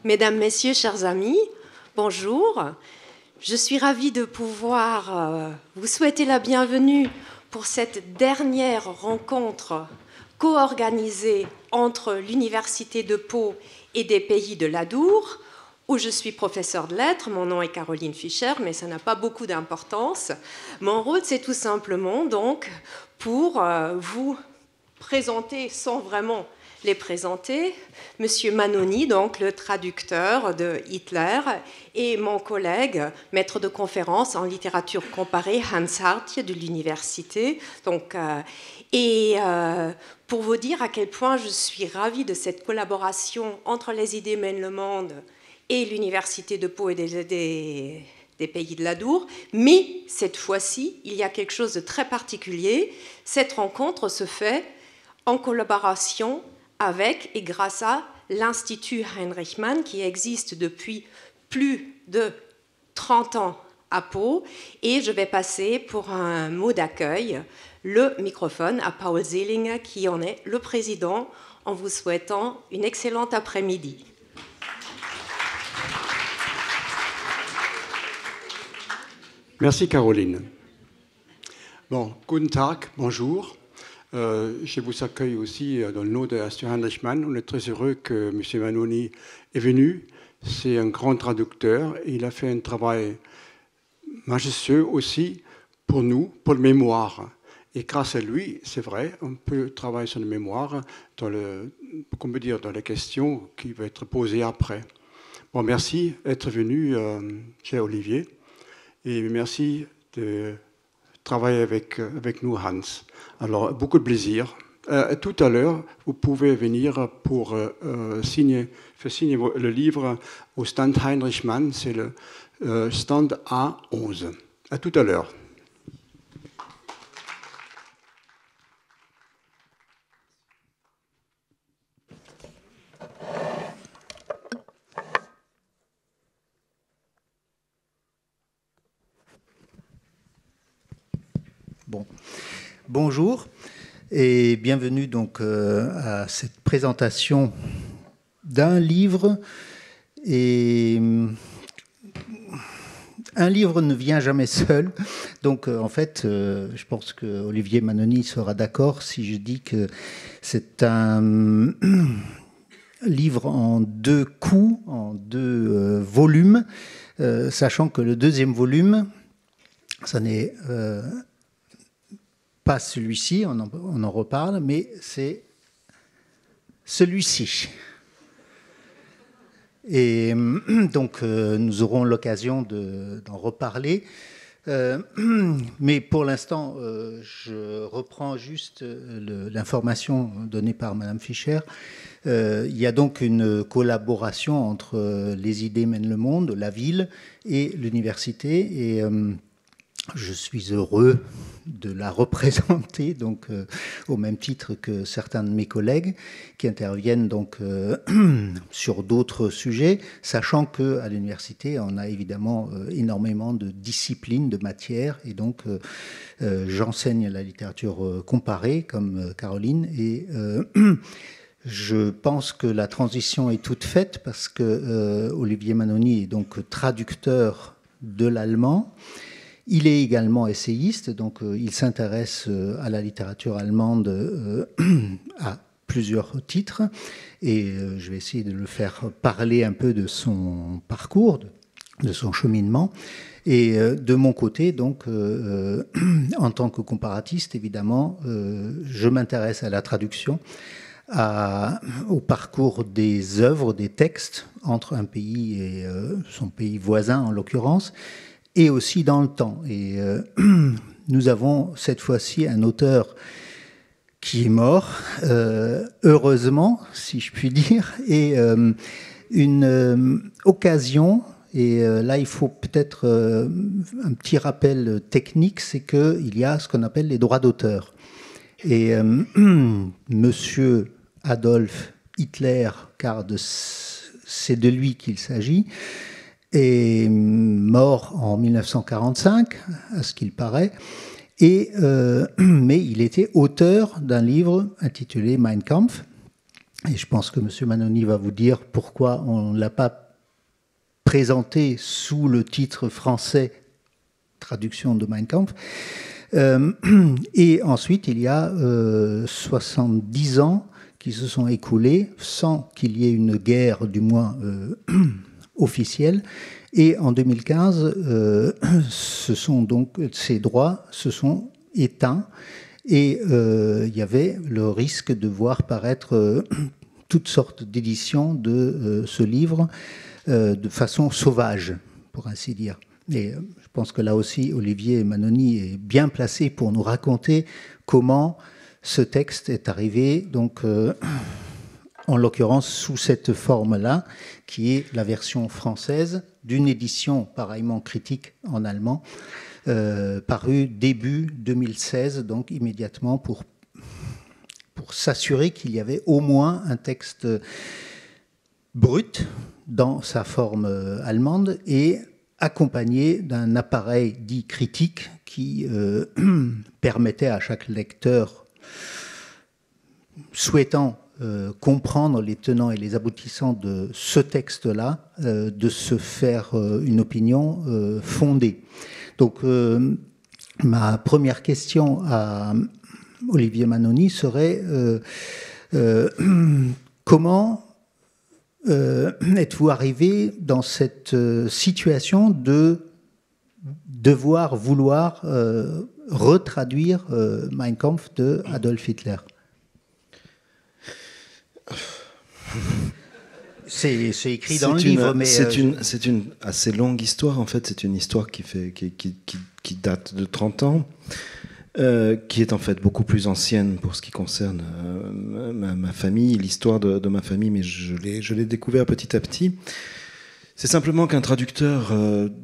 Mesdames, Messieurs, chers amis, bonjour. Je suis ravie de pouvoir vous souhaiter la bienvenue pour cette dernière rencontre co-organisée entre l'Université de Pau et des Pays de l'Adour, où je suis professeure de lettres. Mon nom est Caroline Fischer, mais ça n'a pas beaucoup d'importance. Mon rôle, c'est tout simplement donc pour vous présenter, sans vraiment les présenter, Monsieur Manoni, donc le traducteur de Hitler, et mon collègue, maître de conférence en littérature comparée, Hans Hartje de l'université. Donc, pour vous dire à quel point je suis ravie de cette collaboration entre les idées mènent le monde et l'université de Pau et des Pays de l'Adour, mais cette fois-ci, il y a quelque chose de très particulier. Cette rencontre se fait en collaboration avec et grâce à l'Institut Heinrich Mann, qui existe depuis plus de 30 ans à Pau. Et je vais passer pour un mot d'accueil le microphone à Paul Seelinger, qui en est le président, en vous souhaitant une excellente après-midi. Merci Caroline. Bon, guten Tag, bonjour. Je vous accueille aussi dans le nom de l'Institut Heinrich Mann. On est très heureux que M. Manoni est venu. C'est un grand traducteur et il a fait un travail majestueux aussi pour nous, pour le mémoire. Et grâce à lui, c'est vrai, on peut travailler sur le mémoire dans les questions qui vont être posées après. Bon, merci d'être venu, cher Olivier, et merci de travailler avec nous, Hans. Alors, beaucoup de plaisir. Tout à l'heure, vous pouvez venir pour faire signer le livre au stand Heinrich Mann, c'est le stand A11. À tout à l'heure. Bon. Bonjour et bienvenue donc à cette présentation d'un livre. Et un livre ne vient jamais seul, donc en fait, je pense que Olivier Manoni sera d'accord si je dis que c'est un livre en deux coups, en deux volumes, sachant que le deuxième volume, ça n'est pas celui-ci, on en reparle, mais c'est celui-ci. Et donc, nous aurons l'occasion d'en reparler. Mais pour l'instant, je reprends juste l'information donnée par Madame Fischer. Il y a donc une collaboration entre les idées mènent le monde, la ville et l'université. Et je suis heureux de la représenter, donc au même titre que certains de mes collègues qui interviennent donc sur d'autres sujets, sachant qu'à l'université, on a évidemment énormément de disciplines, de matières, et donc j'enseigne la littérature comparée, comme Caroline, et je pense que la transition est toute faite parce que Olivier Manoni est donc traducteur de l'allemand. Il est également essayiste, donc il s'intéresse à la littérature allemande à plusieurs titres, et je vais essayer de le faire parler un peu de son parcours, de son cheminement. Et de mon côté, donc, en tant que comparatiste, évidemment, je m'intéresse à la traduction, au parcours des œuvres, des textes entre un pays et son pays voisin, en l'occurrence, et aussi dans le temps. Et nous avons cette fois-ci un auteur qui est mort, heureusement, si je puis dire, et une occasion, et là il faut peut-être un petit rappel technique, c'est qu'il y a ce qu'on appelle les droits d'auteur. Et Monsieur Adolf Hitler, car c'est de lui qu'il s'agit, est mort en 1945, à ce qu'il paraît, mais il était auteur d'un livre intitulé Mein Kampf, Et je pense que M. Manoni va vous dire pourquoi on ne l'a pas présenté sous le titre français traduction de Mein Kampf. Et ensuite, il y a 70 ans qui se sont écoulés sans qu'il y ait une guerre, du moins officielle. Et en 2015, ces droits se sont éteints et il y avait le risque de voir paraître toutes sortes d'éditions de ce livre de façon sauvage, pour ainsi dire. Et je pense que là aussi, Olivier Manoni est bien placé pour nous raconter comment ce texte est arrivé, donc, en l'occurrence sous cette forme-là, qui est la version française d'une édition pareillement critique en allemand, parue début 2016, donc immédiatement pour s'assurer qu'il y avait au moins un texte brut dans sa forme allemande et accompagné d'un appareil dit critique qui permettait à chaque lecteur souhaitant comprendre les tenants et les aboutissants de ce texte-là, de se faire une opinion fondée. Donc, ma première question à Olivier Manoni serait comment êtes-vous arrivé dans cette situation de vouloir retraduire Mein Kampf de Adolf Hitler? C'est écrit dans le livre, mais c'est une assez longue histoire en fait. C'est une histoire qui date de 30 ans, qui est en fait beaucoup plus ancienne pour ce qui concerne ma famille, l'histoire de ma famille, mais je l'ai découvert petit à petit. C'est simplement qu'un traducteur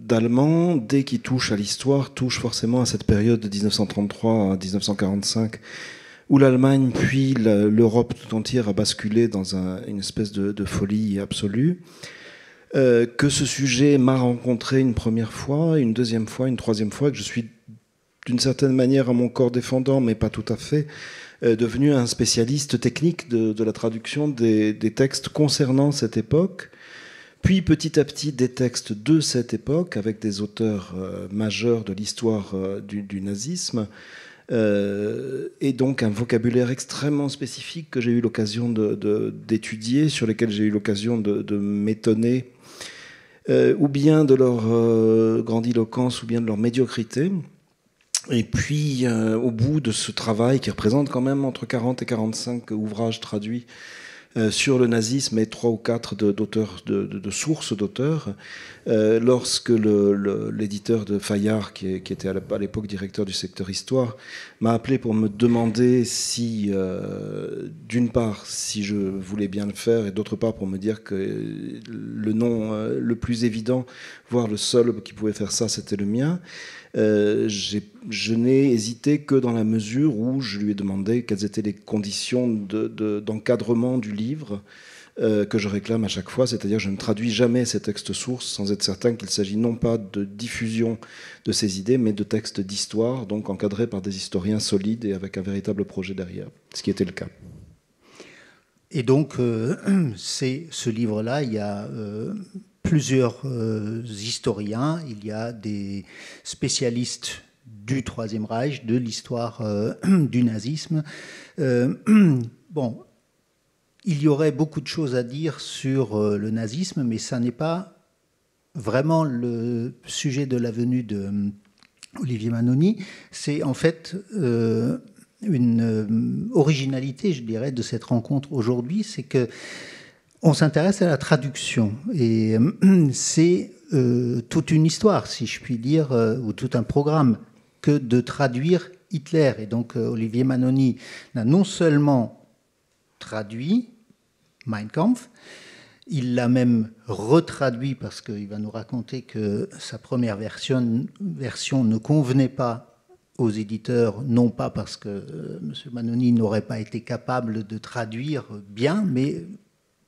d'allemand, dès qu'il touche à l'histoire, touche forcément à cette période de 1933 à 1945. Où l'Allemagne puis l'Europe tout entière a basculé dans une espèce de folie absolue, que ce sujet m'a rencontré une première fois, une deuxième fois, une troisième fois, que je suis d'une certaine manière à mon corps défendant, mais pas tout à fait, devenu un spécialiste technique de la traduction des textes concernant cette époque, puis petit à petit des textes de cette époque, avec des auteurs majeurs de l'histoire du nazisme, et donc un vocabulaire extrêmement spécifique que j'ai eu l'occasion d'étudier, sur lesquels j'ai eu l'occasion de m'étonner, ou bien de leur grandiloquence, ou bien de leur médiocrité. Et puis, au bout de ce travail qui représente quand même entre 40 et 45 ouvrages traduits sur le nazisme et 3 ou 4 d'auteurs, de sources d'auteurs, lorsque l'éditeur de Fayard, qui était à l'époque directeur du secteur Histoire, m'a appelé pour me demander si, d'une part, si je voulais bien le faire, et d'autre part pour me dire que le nom le plus évident, voire le seul qui pouvait faire ça, c'était le mien. Je n'ai hésité que dans la mesure où je lui ai demandé quelles étaient les conditions d'encadrement du livre que je réclame à chaque fois, c'est-à-dire je ne traduis jamais ces textes sources sans être certain qu'il s'agit non pas de diffusion de ces idées, mais de textes d'histoire, donc encadrés par des historiens solides et avec un véritable projet derrière, ce qui était le cas. Et donc, c'est ce livre-là, il y a plusieurs historiens, il y a des spécialistes du Troisième Reich, de l'histoire du nazisme. Bon, il y aurait beaucoup de choses à dire sur le nazisme, mais ça n'est pas vraiment le sujet de la venue de Olivier Manoni. C'est en fait une originalité, je dirais, de cette rencontre aujourd'hui, c'est que on s'intéresse à la traduction et c'est toute une histoire, si je puis dire, ou tout un programme que de traduire Hitler. Et donc Olivier Manoni n'a non seulement traduit Mein Kampf, il l'a même retraduit parce qu'il va nous raconter que sa première version ne convenait pas aux éditeurs, non pas parce que M. Manoni n'aurait pas été capable de traduire bien, mais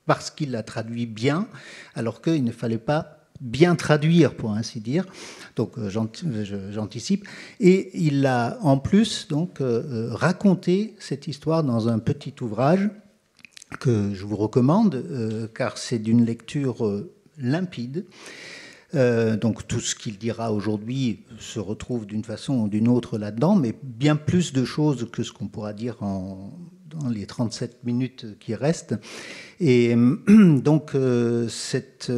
parce qu'il l'a traduit bien, alors qu'il ne fallait pas bien traduire, pour ainsi dire. Donc j'anticipe. Et il a en plus donc raconté cette histoire dans un petit ouvrage que je vous recommande, car c'est d'une lecture limpide. Donc tout ce qu'il dira aujourd'hui se retrouve d'une façon ou d'une autre là-dedans, mais bien plus de choses que ce qu'on pourra dire dans les 37 minutes qui restent. Et donc cette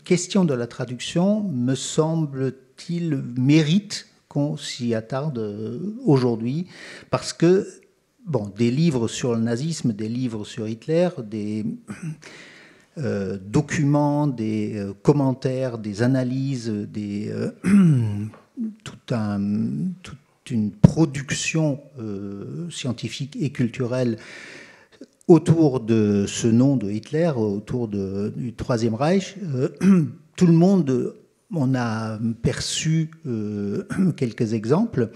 question de la traduction, me semble-t-il, mérite qu'on s'y attarde aujourd'hui, parce que bon, des livres sur le nazisme, des livres sur Hitler, des documents, des commentaires, des analyses, toute une production scientifique et culturelle autour de ce nom de Hitler, autour du Troisième Reich. Tout le monde en a perçu quelques exemples.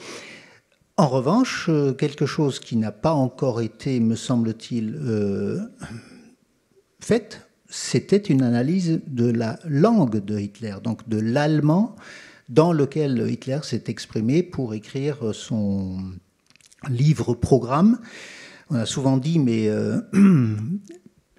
En revanche, quelque chose qui n'a pas encore été, me semble-t-il, faite, c'était une analyse de la langue de Hitler, donc de l'allemand dans lequel Hitler s'est exprimé pour écrire son livre-programme. On a souvent dit, mais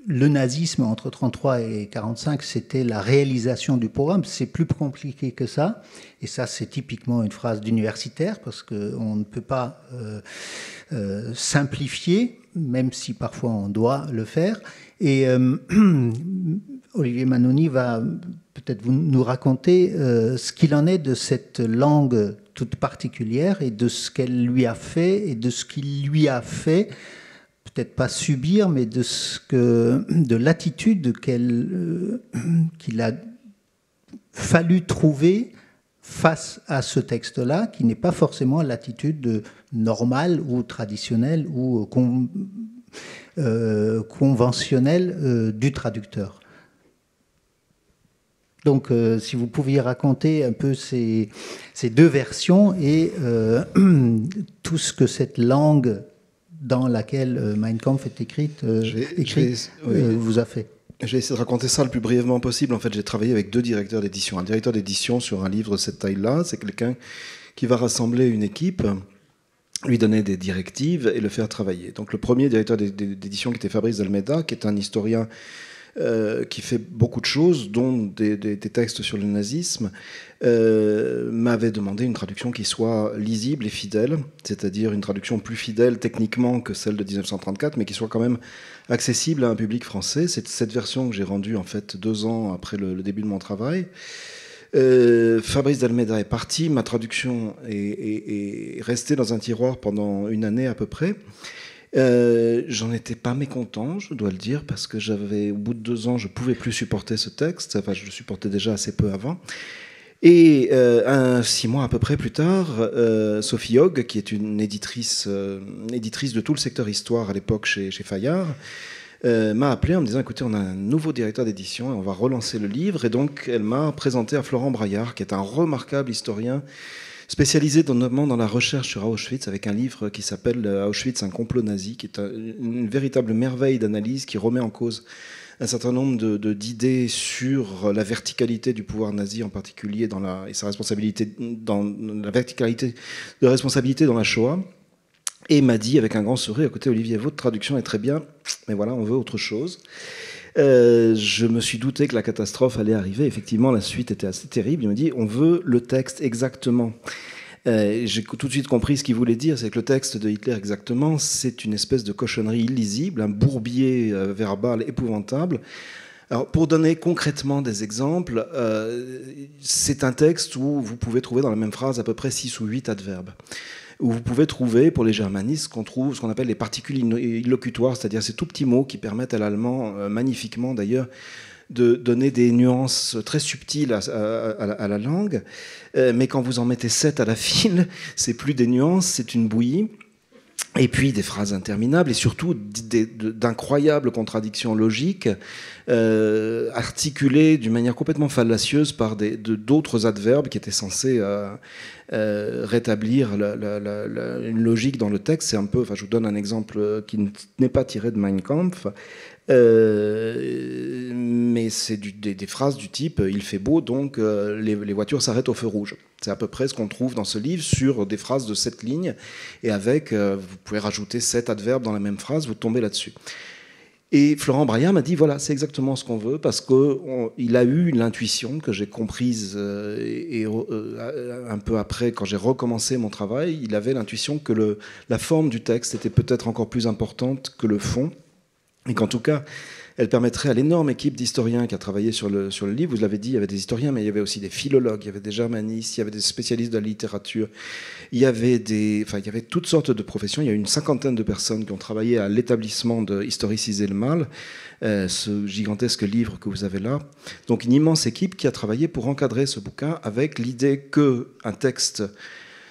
le nazisme entre 1933 et 1945, c'était la réalisation du programme. C'est plus compliqué que ça. Et ça, c'est typiquement une phrase d'universitaire, parce qu'on ne peut pas simplifier, même si parfois on doit le faire. Et Olivier Manoni va peut-être nous raconter ce qu'il en est de cette langue toute particulière et de ce qu'elle lui a fait et de ce qu'il lui a fait, peut-être pas subir, mais de l'attitude qu'il a fallu trouver face à ce texte-là, qui n'est pas forcément l'attitude normale ou traditionnelle ou conventionnelle du traducteur. Donc, si vous pouviez raconter un peu ces deux versions et tout ce que cette langue dans laquelle Mein Kampf est écrite vous a fait. Je vais essayer de raconter ça le plus brièvement possible. En fait, j'ai travaillé avec deux directeurs d'édition. Un directeur d'édition sur un livre de cette taille-là, c'est quelqu'un qui va rassembler une équipe, lui donner des directives et le faire travailler. Donc le premier directeur d'édition, qui était Fabrice d'Almeida, qui est un historien qui fait beaucoup de choses, dont des textes sur le nazisme, m'avait demandé une traduction qui soit lisible et fidèle, c'est-à-dire une traduction plus fidèle techniquement que celle de 1934, mais qui soit quand même accessible à un public français. C'est cette version que j'ai rendue en fait 2 ans après le début de mon travail. Fabrice d'Almeida est parti, ma traduction est restée dans un tiroir pendant 1 année à peu près. J'en étais pas mécontent, je dois le dire, parce que au bout de 2 ans, je pouvais plus supporter ce texte. Enfin, je le supportais déjà assez peu avant. Et 6 mois à peu près plus tard, Sophie Hogg, qui est une éditrice de tout le secteur histoire à l'époque chez Fayard, m'a appelé en me disant, écoutez, on a un nouveau directeur d'édition et on va relancer le livre. Et donc, elle m'a présenté à Florent Braillard, qui est un remarquable historien spécialisé notamment dans la recherche sur Auschwitz, avec un livre qui s'appelle Auschwitz, un complot nazi, qui est une véritable merveille d'analyse qui remet en cause un certain nombre d'idées sur la verticalité du pouvoir nazi en particulier et sa responsabilité dans la verticalité de responsabilité dans la Shoah. Et m'a dit avec un grand sourire, écoutez Olivier, votre traduction est très bien, mais voilà, on veut autre chose. Je me suis douté que la catastrophe allait arriver. Effectivement, la suite était assez terrible. Il me dit, on veut le texte exactement. J'ai tout de suite compris ce qu'il voulait dire, c'est que le texte de Hitler exactement, c'est une espèce de cochonnerie illisible, un bourbier verbal épouvantable. Alors, pour donner concrètement des exemples, c'est un texte où vous pouvez trouver dans la même phrase à peu près 6 ou 8 adverbes. Où vous pouvez trouver, pour les germanistes, ce qu'on appelle les particules illocutoires, c'est-à-dire ces tout petits mots qui permettent à l'allemand, magnifiquement d'ailleurs, de donner des nuances très subtiles à la langue. Mais quand vous en mettez 7 à la file, c'est plus des nuances, c'est une bouillie. Et puis des phrases interminables et surtout d'incroyables contradictions logiques articulées d'une manière complètement fallacieuse par d'autres adverbes qui étaient censés rétablir une logique dans le texte. C'est un peu, enfin, je vous donne un exemple qui n'est pas tiré de Mein Kampf, mais c'est des phrases du type « il fait beau, donc les voitures s'arrêtent au feu rouge ». C'est à peu près ce qu'on trouve dans ce livre sur des phrases de 7 lignes, et avec, vous pouvez rajouter 7 adverbes dans la même phrase, vous tombez là-dessus. Et Florent Braillard m'a dit, voilà, c'est exactement ce qu'on veut, parce qu'il a eu l'intuition que j'ai comprise, un peu après, quand j'ai recommencé mon travail, il avait l'intuition que la forme du texte était peut-être encore plus importante que le fond, et qu'en tout cas, elle permettrait à l'énorme équipe d'historiens qui a travaillé sur le livre, vous l'avez dit, il y avait des historiens, mais il y avait aussi des philologues, il y avait des germanistes, il y avait des spécialistes de la littérature, il y avait toutes sortes de professions. Il y a une 50aine de personnes qui ont travaillé à l'établissement de Historiciser le mal, ce gigantesque livre que vous avez là. Donc une immense équipe qui a travaillé pour encadrer ce bouquin avec l'idée qu'un texte,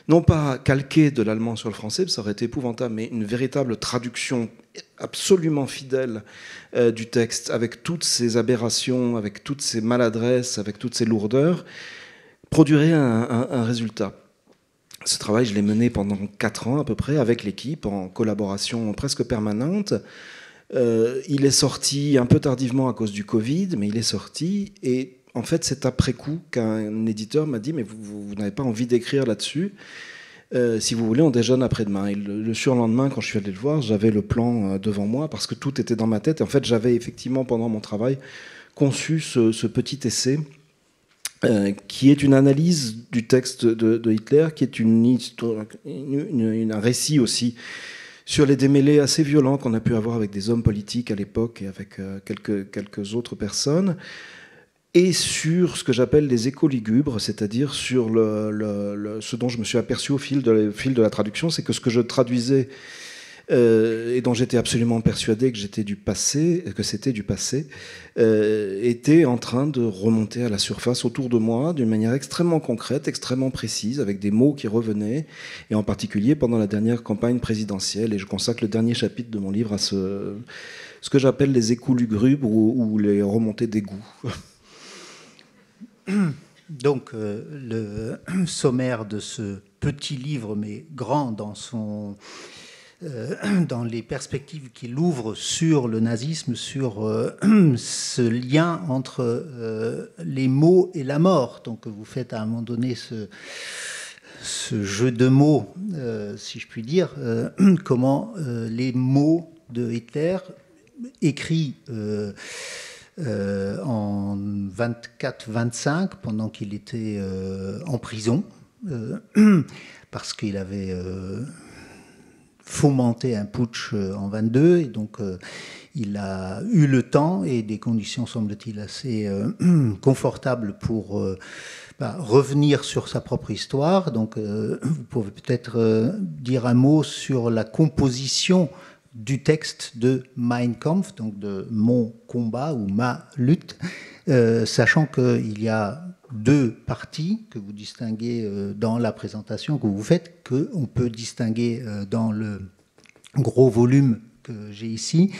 non pas calqué de l'allemand sur le français, ça aurait été épouvantable, mais une véritable traduction absolument fidèle du texte, avec toutes ces aberrations, avec toutes ces maladresses, avec toutes ces lourdeurs, produirait un résultat. Ce travail, je l'ai mené pendant 4 ans à peu près, avec l'équipe, en collaboration presque permanente. Il est sorti un peu tardivement à cause du Covid, mais il est sorti, et en fait, c'est après coup qu'un éditeur m'a dit « mais vous n'avez pas envie d'écrire là-dessus ? Si vous voulez, on déjeune après-demain ». Et le surlendemain, quand je suis allé le voir, j'avais le plan devant moi, parce que tout était dans ma tête. Et en fait, j'avais effectivement, pendant mon travail, conçu ce petit essai, qui est une analyse du texte de Hitler, qui est un récit aussi sur les démêlés assez violents qu'on a pu avoir avec des hommes politiques à l'époque et avec quelques autres personnes, et sur ce que j'appelle les échos lugubres, c'est-à-dire sur ce dont je me suis aperçu au fil de la traduction, c'est que ce que je traduisais et dont j'étais absolument persuadé que c'était du passé, était en train de remonter à la surface autour de moi d'une manière extrêmement concrète, extrêmement précise, avec des mots qui revenaient, et en particulier pendant la dernière campagne présidentielle. Et je consacre le dernier chapitre de mon livre à ce que j'appelle les échos lugubres ou les remontées d'égout. Donc, le sommaire de ce petit livre, mais grand dans les perspectives qu'il ouvre sur le nazisme, sur ce lien entre les mots et la mort. Donc, vous faites à un moment donné ce jeu de mots, si je puis dire, comment les mots de Hitler, écrits en 24-25, pendant qu'il était en prison, parce qu'il avait fomenté un putsch en 22, et donc il a eu le temps et des conditions, semble-t-il, assez confortables pour revenir sur sa propre histoire. Donc vous pouvez peut-être dire un mot sur la composition du texte de Mein Kampf, donc de mon combat ou ma lutte, sachant qu'il y a 2 parties que vous distinguez dans la présentation que vous faites, qu'on peut distinguer dans le gros volume que j'ai ici.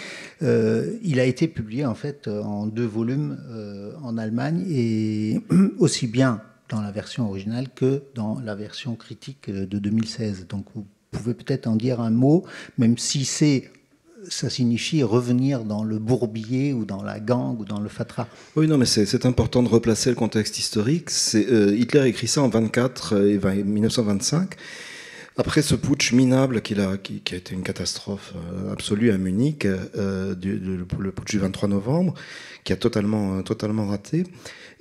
Il a été publié en fait en 2 volumes en Allemagne, et aussi bien dans la version originale que dans la version critique de 2016. Donc vous pouvez peut-être en dire un mot, même si ça signifie revenir dans le bourbier ou dans la gangue ou dans le fatras. Oui, non, mais c'est important de replacer le contexte historique. Hitler écrit ça en 24 et 1925. Après ce putsch minable qui a été une catastrophe absolue à Munich, le putsch du 23 novembre, qui a totalement raté.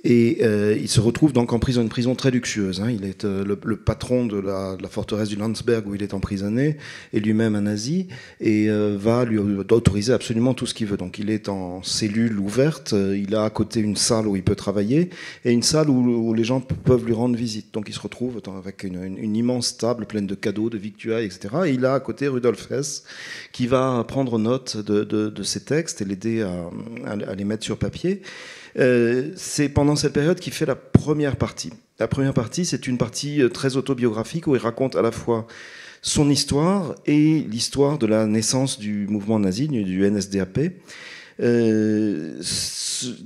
Et il se retrouve donc en prison, une prison très luxueuse. Il est le patron de la forteresse du Landsberg où il est emprisonné, et lui-même un nazi, et va lui autoriser absolument tout ce qu'il veut. Donc il est en cellule ouverte, il a à côté une salle où il peut travailler, et une salle où les gens peuvent lui rendre visite. Donc il se retrouve avec une immense table pleine de cadeaux, de victuailles, etc. Et il a à côté Rudolf Hess, qui va prendre note de ses textes et l'aider à les mettre sur papier. C'est pendant cette période qu'il fait la première partie. La première partie, c'est une partie très autobiographique où il raconte à la fois son histoire et l'histoire de la naissance du mouvement nazi, du NSDAP.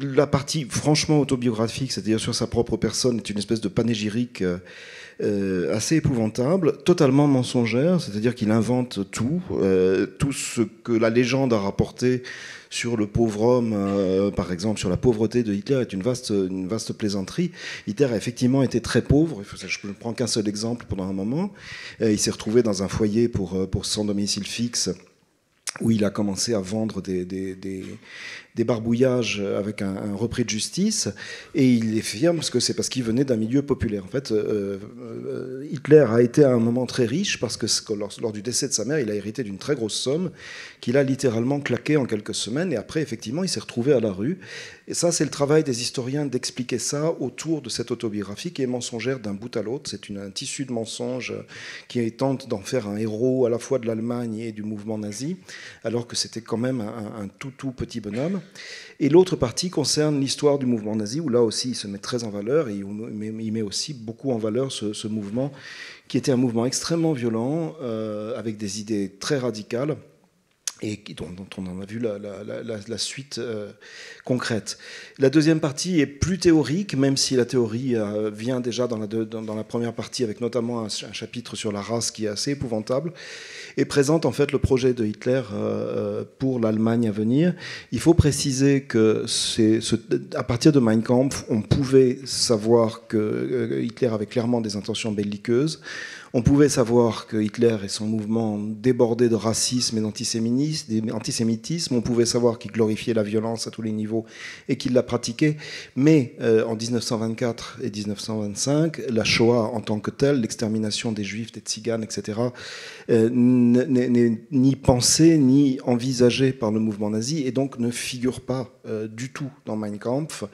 La partie franchement autobiographique, c'est-à-dire sur sa propre personne, est une espèce de panégyrique assez épouvantable, totalement mensongère, c'est-à-dire qu'il invente tout ce que la légende a rapporté sur le pauvre homme, par exemple, sur la pauvreté de Hitler, est une vaste plaisanterie. Hitler a effectivement été très pauvre. Je ne prends qu'un seul exemple pendant un moment. Il s'est retrouvé dans un foyer pour sans domicile fixe où il a commencé à vendre des barbouillages avec un repris de justice, et il affirme que c'est parce qu'il venait d'un milieu populaire. En fait, Hitler a été à un moment très riche parce que lors du décès de sa mère, il a hérité d'une très grosse somme qu'il a littéralement claquée en quelques semaines, et après, effectivement, il s'est retrouvé à la rue. Et ça, c'est le travail des historiens d'expliquer ça autour de cette autobiographie qui est mensongère d'un bout à l'autre. C'est un tissu de mensonges qui tente d'en faire un héros à la fois de l'Allemagne et du mouvement nazi, alors que c'était quand même un tout petit bonhomme. Et l'autre partie concerne l'histoire du mouvement nazi, où là aussi il se met très en valeur, et il met aussi beaucoup en valeur ce mouvement, qui était un mouvement extrêmement violent, avec des idées très radicales, et dont on en a vu la suite concrète. La deuxième partie est plus théorique, même si la théorie vient déjà dans la première partie, avec notamment un chapitre sur la race qui est assez épouvantable, et présente en fait le projet de Hitler pour l'Allemagne à venir. Il faut préciser que à partir de Mein Kampf, on pouvait savoir que Hitler avait clairement des intentions belliqueuses. On pouvait savoir que Hitler et son mouvement débordaient de racisme et d'antisémitisme. On pouvait savoir qu'il glorifiait la violence à tous les niveaux et qu'il la pratiquait. Mais en 1924 et 1925, la Shoah en tant que telle, l'extermination des Juifs, des Tziganes, etc., n'est ni pensée ni envisagée par le mouvement nazi, et donc ne figure pas du tout dans Mein Kampf.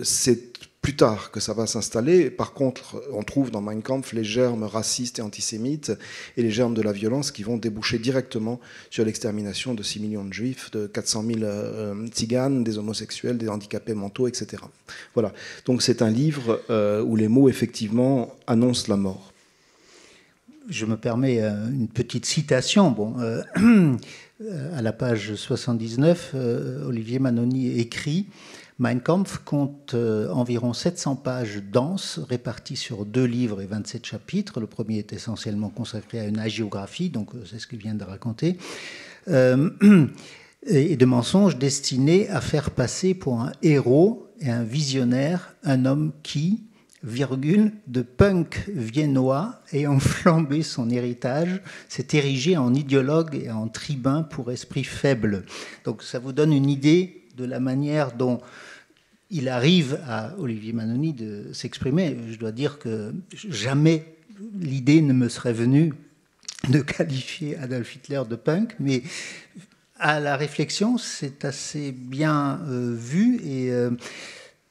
C'est plus tard que ça va s'installer. Par contre, on trouve dans Mein Kampf les germes racistes et antisémites et les germes de la violence qui vont déboucher directement sur l'extermination de 6 millions de juifs, de 400 000 tziganes, des homosexuels, des handicapés mentaux, etc. Voilà. Donc c'est un livre où les mots, effectivement, annoncent la mort. Je me permets une petite citation. Bon, à la page 79, Olivier Manoni écrit: Mein Kampf compte environ 700 pages denses, réparties sur 2 livres et 27 chapitres. Le premier est essentiellement consacré à une hagiographie, donc c'est ce qu'il vient de raconter, et de mensonges destinés à faire passer pour un héros et un visionnaire un homme qui, de punk viennois ayant flambé son héritage, s'est érigé en idéologue et en tribun pour esprit faible. Donc ça vous donne une idée de la manière dont il arrive à Olivier Manoni de s'exprimer. Je dois dire que jamais l'idée ne me serait venue de qualifier Adolf Hitler de punk, mais à la réflexion, c'est assez bien vu, et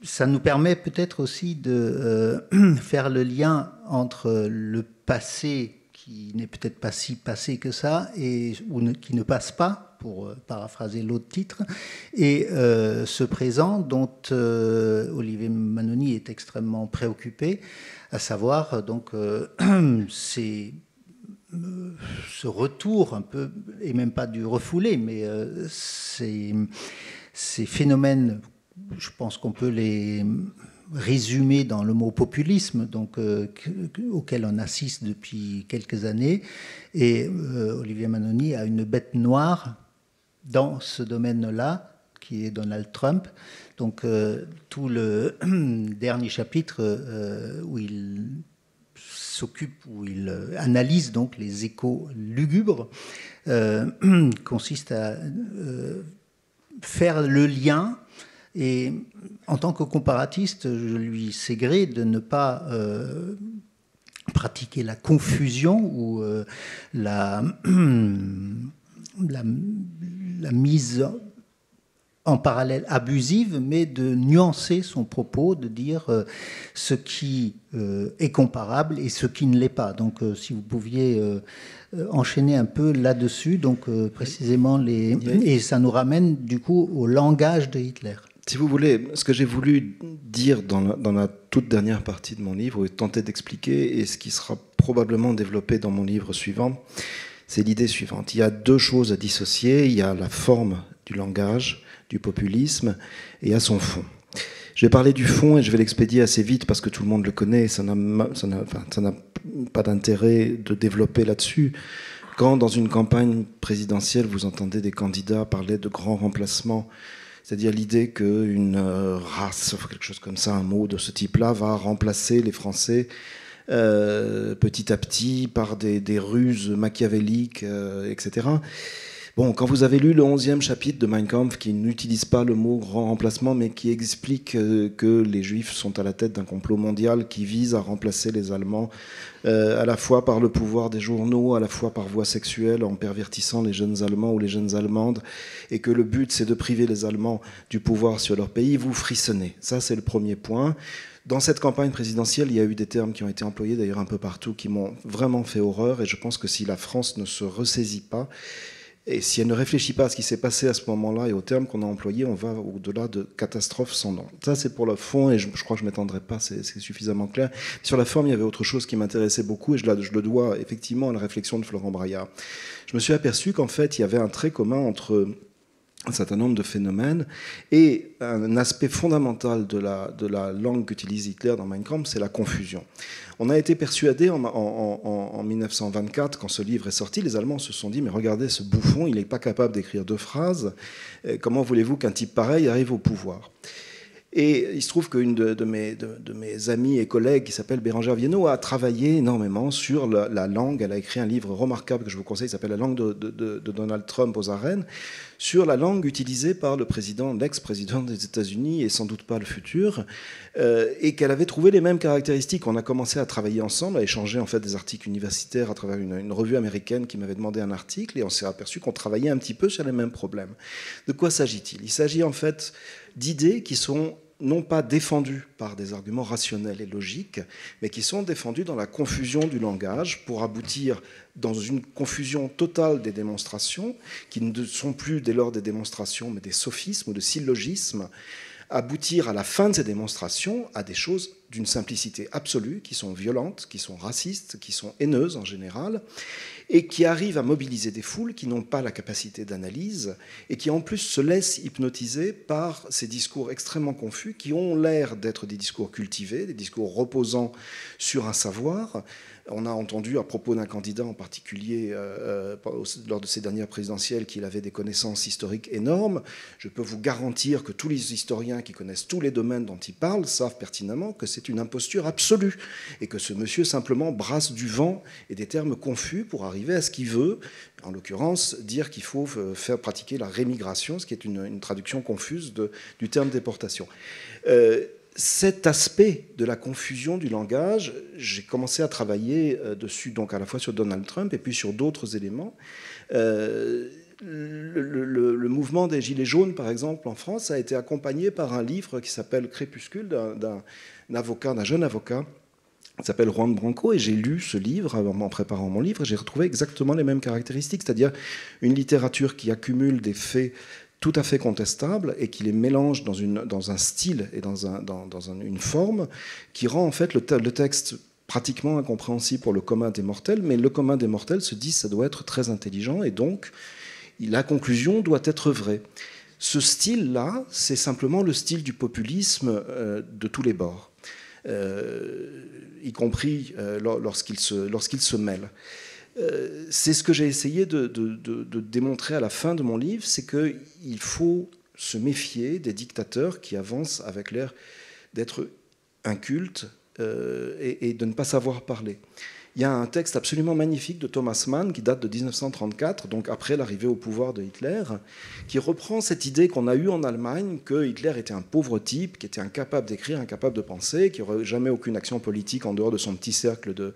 ça nous permet peut-être aussi de faire le lien entre le passé, qui n'est peut-être pas si passé que ça, qui ne passe pas, pour paraphraser l'autre titre, et ce présent dont Olivier Manoni est extrêmement préoccupé, à savoir donc ce retour un peu, et même pas du refoulé, mais ces phénomènes, je pense qu'on peut les résumer dans le mot populisme, donc, auquel on assiste depuis quelques années. Et Olivier Manoni a une bête noire dans ce domaine-là, qui est Donald Trump. Donc tout le dernier chapitre où il analyse donc les échos lugubres, consiste à faire le lien. Et en tant que comparatiste, je lui sais gré de ne pas pratiquer la confusion ou la mise en parallèle abusive, mais de nuancer son propos, de dire ce qui est comparable et ce qui ne l'est pas. Donc si vous pouviez enchaîner un peu là-dessus, donc précisément et ça nous ramène du coup au langage de Hitler. Si vous voulez, ce que j'ai voulu dire dans la toute dernière partie de mon livre, et tenter d'expliquer, et ce qui sera probablement développé dans mon livre suivant, c'est l'idée suivante. Il y a 2 choses à dissocier. Il y a la forme du langage, du populisme, et il y a son fond. Je vais parler du fond et je vais l'expédier assez vite parce que tout le monde le connaît. Ça n'a pas d'intérêt de développer là-dessus. Quand, dans une campagne présidentielle, vous entendez des candidats parler de grands remplacements, c'est-à-dire l'idée qu'une race, quelque chose comme ça, un mot de ce type-là, va remplacer les Français petit à petit par des ruses machiavéliques, etc. Bon, quand vous avez lu le 11e chapitre de Mein Kampf, qui n'utilise pas le mot grand remplacement, mais qui explique que les Juifs sont à la tête d'un complot mondial qui vise à remplacer les Allemands, à la fois par le pouvoir des journaux, à la fois par voie sexuelle, en pervertissant les jeunes Allemands ou les jeunes Allemandes, et que le but c'est de priver les Allemands du pouvoir sur leur pays, vous frissonnez. Ça, c'est le premier point. Dans cette campagne présidentielle, il y a eu des termes qui ont été employés d'ailleurs un peu partout, qui m'ont vraiment fait horreur, et je pense que si la France ne se ressaisit pas, et si elle ne réfléchit pas à ce qui s'est passé à ce moment-là et aux termes qu'on a employés, on va au-delà de catastrophes sans nom. Ça, c'est pour le fond, et je crois que je ne m'étendrai pas, c'est suffisamment clair. Sur la forme, il y avait autre chose qui m'intéressait beaucoup, et je le dois effectivement à la réflexion de Florent Braillard. Je me suis aperçu qu'en fait, il y avait un trait commun entre un certain nombre de phénomènes, et un aspect fondamental de la langue qu'utilise Hitler dans Mein Kampf, c'est la confusion. On a été persuadé en 1924, quand ce livre est sorti, les Allemands se sont dit, mais regardez ce bouffon, il n'est pas capable d'écrire 2 phrases, comment voulez-vous qu'un type pareil arrive au pouvoir ? Et il se trouve qu'une de mes amis et collègues, qui s'appelle Bérangère Viennot, a travaillé énormément sur la langue. Elle a écrit un livre remarquable que je vous conseille, qui s'appelle La langue de Donald Trump aux arènes, sur la langue utilisée par le président, l'ex-président des États-Unis, et sans doute pas le futur, et qu'elle avait trouvé les mêmes caractéristiques. On a commencé à travailler ensemble, à échanger en fait des articles universitaires à travers une revue américaine qui m'avait demandé un article, et on s'est aperçu qu'on travaillait un petit peu sur les mêmes problèmes. De quoi s'agit-il ? Il s'agit en fait d'idées qui sont non pas défendus par des arguments rationnels et logiques, mais qui sont défendus dans la confusion du langage pour aboutir dans une confusion totale des démonstrations, qui ne sont plus dès lors des démonstrations, mais des sophismes ou des syllogismes, aboutir à la fin de ces démonstrations à des choses d'une simplicité absolue, qui sont violentes, qui sont racistes, qui sont haineuses en général, et qui arrivent à mobiliser des foules qui n'ont pas la capacité d'analyse et qui en plus se laissent hypnotiser par ces discours extrêmement confus qui ont l'air d'être des discours cultivés, des discours reposant sur un savoir. On a entendu à propos d'un candidat en particulier lors de ces dernières présidentielles qu'il avait des connaissances historiques énormes. Je peux vous garantir que tous les historiens qui connaissent tous les domaines dont il parle savent pertinemment que c'est une imposture absolue et que ce monsieur simplement brasse du vent et des termes confus pour arriver à ce qu'il veut, en l'occurrence dire qu'il faut faire pratiquer la rémigration, ce qui est une traduction confuse du terme déportation. Cet aspect de la confusion du langage, j'ai commencé à travailler dessus, donc à la fois sur Donald Trump et puis sur d'autres éléments. Le mouvement des Gilets jaunes, par exemple, en France, a été accompagné par un livre qui s'appelle Crépuscule, d'un jeune avocat, qui s'appelle Juan Branco, et j'ai lu ce livre en préparant mon livre, et j'ai retrouvé exactement les mêmes caractéristiques, c'est-à-dire une littérature qui accumule des faits tout à fait contestable et qui les mélange dans un style et dans une forme qui rend en fait le texte pratiquement incompréhensible pour le commun des mortels, mais le commun des mortels se dit que ça doit être très intelligent et donc la conclusion doit être vraie. Ce style-là, c'est simplement le style du populisme de tous les bords, y compris lorsqu'il se mêle. C'est ce que j'ai essayé de démontrer à la fin de mon livre, c'est qu'il faut se méfier des dictateurs qui avancent avec l'air d'être incultes et de ne pas savoir parler. Il y a un texte absolument magnifique de Thomas Mann qui date de 1934, donc après l'arrivée au pouvoir de Hitler, qui reprend cette idée qu'on a eue en Allemagne que Hitler était un pauvre type, qui était incapable d'écrire, incapable de penser, qui n'aurait jamais aucune action politique en dehors de son petit cercle de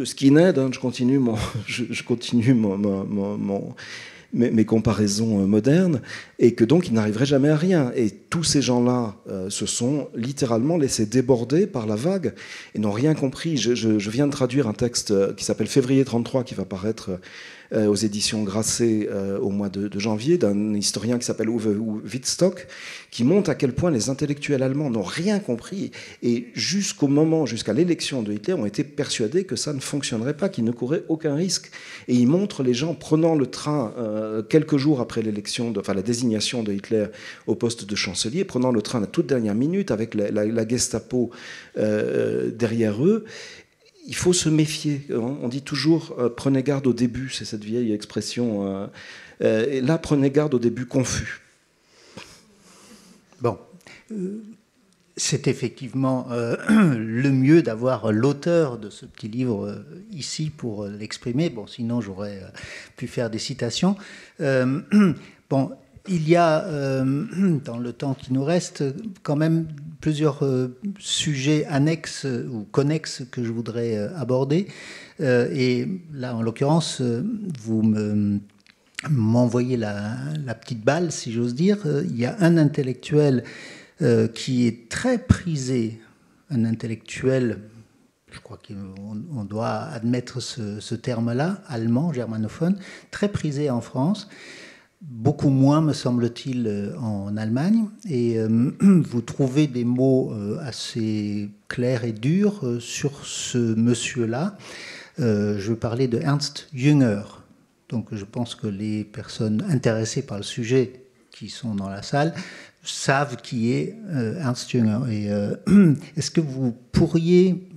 skinhead, hein, je continue mes comparaisons modernes, et que donc il n'arriverait jamais à rien. Et tous ces gens-là se sont littéralement laissés déborder par la vague et n'ont rien compris. Je viens de traduire un texte qui s'appelle Février 33, qui va paraître aux éditions Grasset au mois de janvier, d'un historien qui s'appelle Uwe Wittstock, qui montre à quel point les intellectuels allemands n'ont rien compris et jusqu'à l'élection de Hitler ont été persuadés que ça ne fonctionnerait pas, qu'ils ne couraient aucun risque. Et il montre les gens prenant le train quelques jours après la désignation de Hitler au poste de chancelier, prenant le train à la toute dernière minute avec la Gestapo derrière eux. Il faut se méfier. On dit toujours prenez garde au début, c'est cette vieille expression. Et là, prenez garde au début confus. Bon. c'est effectivement le mieux d'avoir l'auteur de ce petit livre ici pour l'exprimer. Bon, sinon j'aurais pu faire des citations. Bon, il y a, dans le temps qui nous reste, quand même plusieurs sujets annexes ou connexes que je voudrais aborder. Et là, en l'occurrence, vous m'envoyez la petite balle, si j'ose dire. Il y a un intellectuel qui est très prisé, un intellectuel, je crois qu'on doit admettre ce terme-là, allemand, germanophone, très prisé en France, beaucoup moins, me semble-t-il, en Allemagne. Et vous trouvez des mots assez clairs et durs sur ce monsieur-là. Je veux parler de Ernst Jünger. Donc je pense que les personnes intéressées par le sujet qui sont dans la salle savent qui est Ernst Jünger. Et est-ce que vous pourriez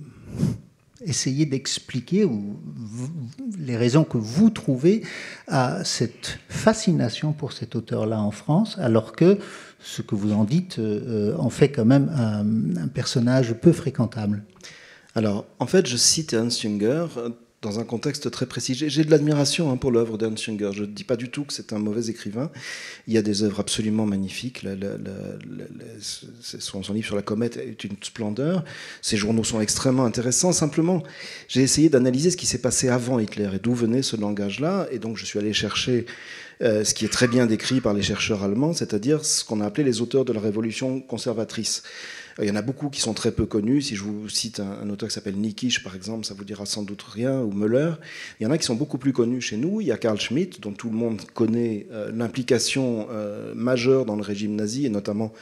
essayer d'expliquer les raisons que vous trouvez à cette fascination pour cet auteur-là en France, alors que ce que vous en dites en fait quand même un personnage peu fréquentable? Alors, en fait, je cite Ernst Jünger dans un contexte très précis. J'ai de l'admiration pour l'œuvre d'Ernst Jünger. Je ne dis pas du tout que c'est un mauvais écrivain. Il y a des œuvres absolument magnifiques. Son livre sur la comète est une splendeur. Ses journaux sont extrêmement intéressants. Simplement, j'ai essayé d'analyser ce qui s'est passé avant Hitler et d'où venait ce langage-là. Et donc, je suis allé chercher ce qui est très bien décrit par les chercheurs allemands, c'est-à-dire ce qu'on a appelé les auteurs de la révolution conservatrice. Il y en a beaucoup qui sont très peu connus. Si je vous cite un auteur qui s'appelle Nikisch, par exemple, ça vous dira sans doute rien, ou Müller. Il y en a qui sont beaucoup plus connus chez nous. Il y a Carl Schmitt, dont tout le monde connaît l'implication majeure dans le régime nazi, et notamment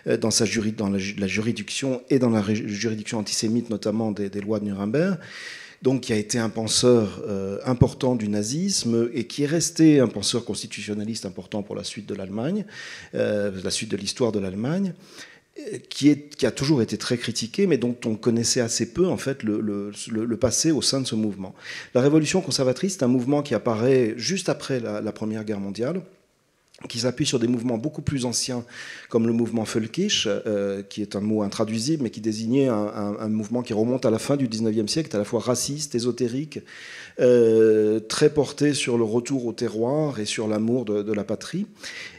dans la juridiction et dans la juridiction antisémite, notamment des lois de Nuremberg. Donc, qui a été un penseur important du nazisme et qui est resté un penseur constitutionnaliste important pour la suite de l'Allemagne, la suite de l'histoire de l'Allemagne. Qui a toujours été très critiqué, mais dont on connaissait assez peu en fait le passé au sein de ce mouvement. La révolution conservatrice, c'est un mouvement qui apparaît juste après la Première Guerre mondiale, qui s'appuie sur des mouvements beaucoup plus anciens, comme le mouvement Völkisch, qui est un mot intraduisible, mais qui désignait un mouvement qui remonte à la fin du XIXe siècle, à la fois raciste, ésotérique, très porté sur le retour au terroir et sur l'amour de la patrie.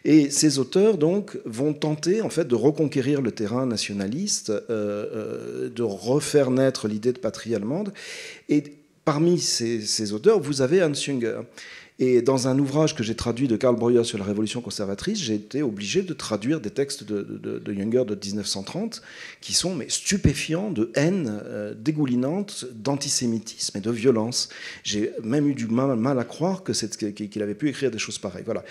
Et ces auteurs, donc, vont tenter, en fait, de reconquérir le terrain nationaliste, de refaire naître l'idée de patrie allemande. Et parmi ces auteurs, vous avez Ernst Jünger. Et dans un ouvrage que j'ai traduit de Karl Breuer sur la Révolution conservatrice, j'ai été obligé de traduire des textes de Jünger de 1930 qui sont stupéfiants de haine dégoulinante, d'antisémitisme et de violence. J'ai même eu du mal à croire qu'il avait pu écrire des choses pareilles. Voilà.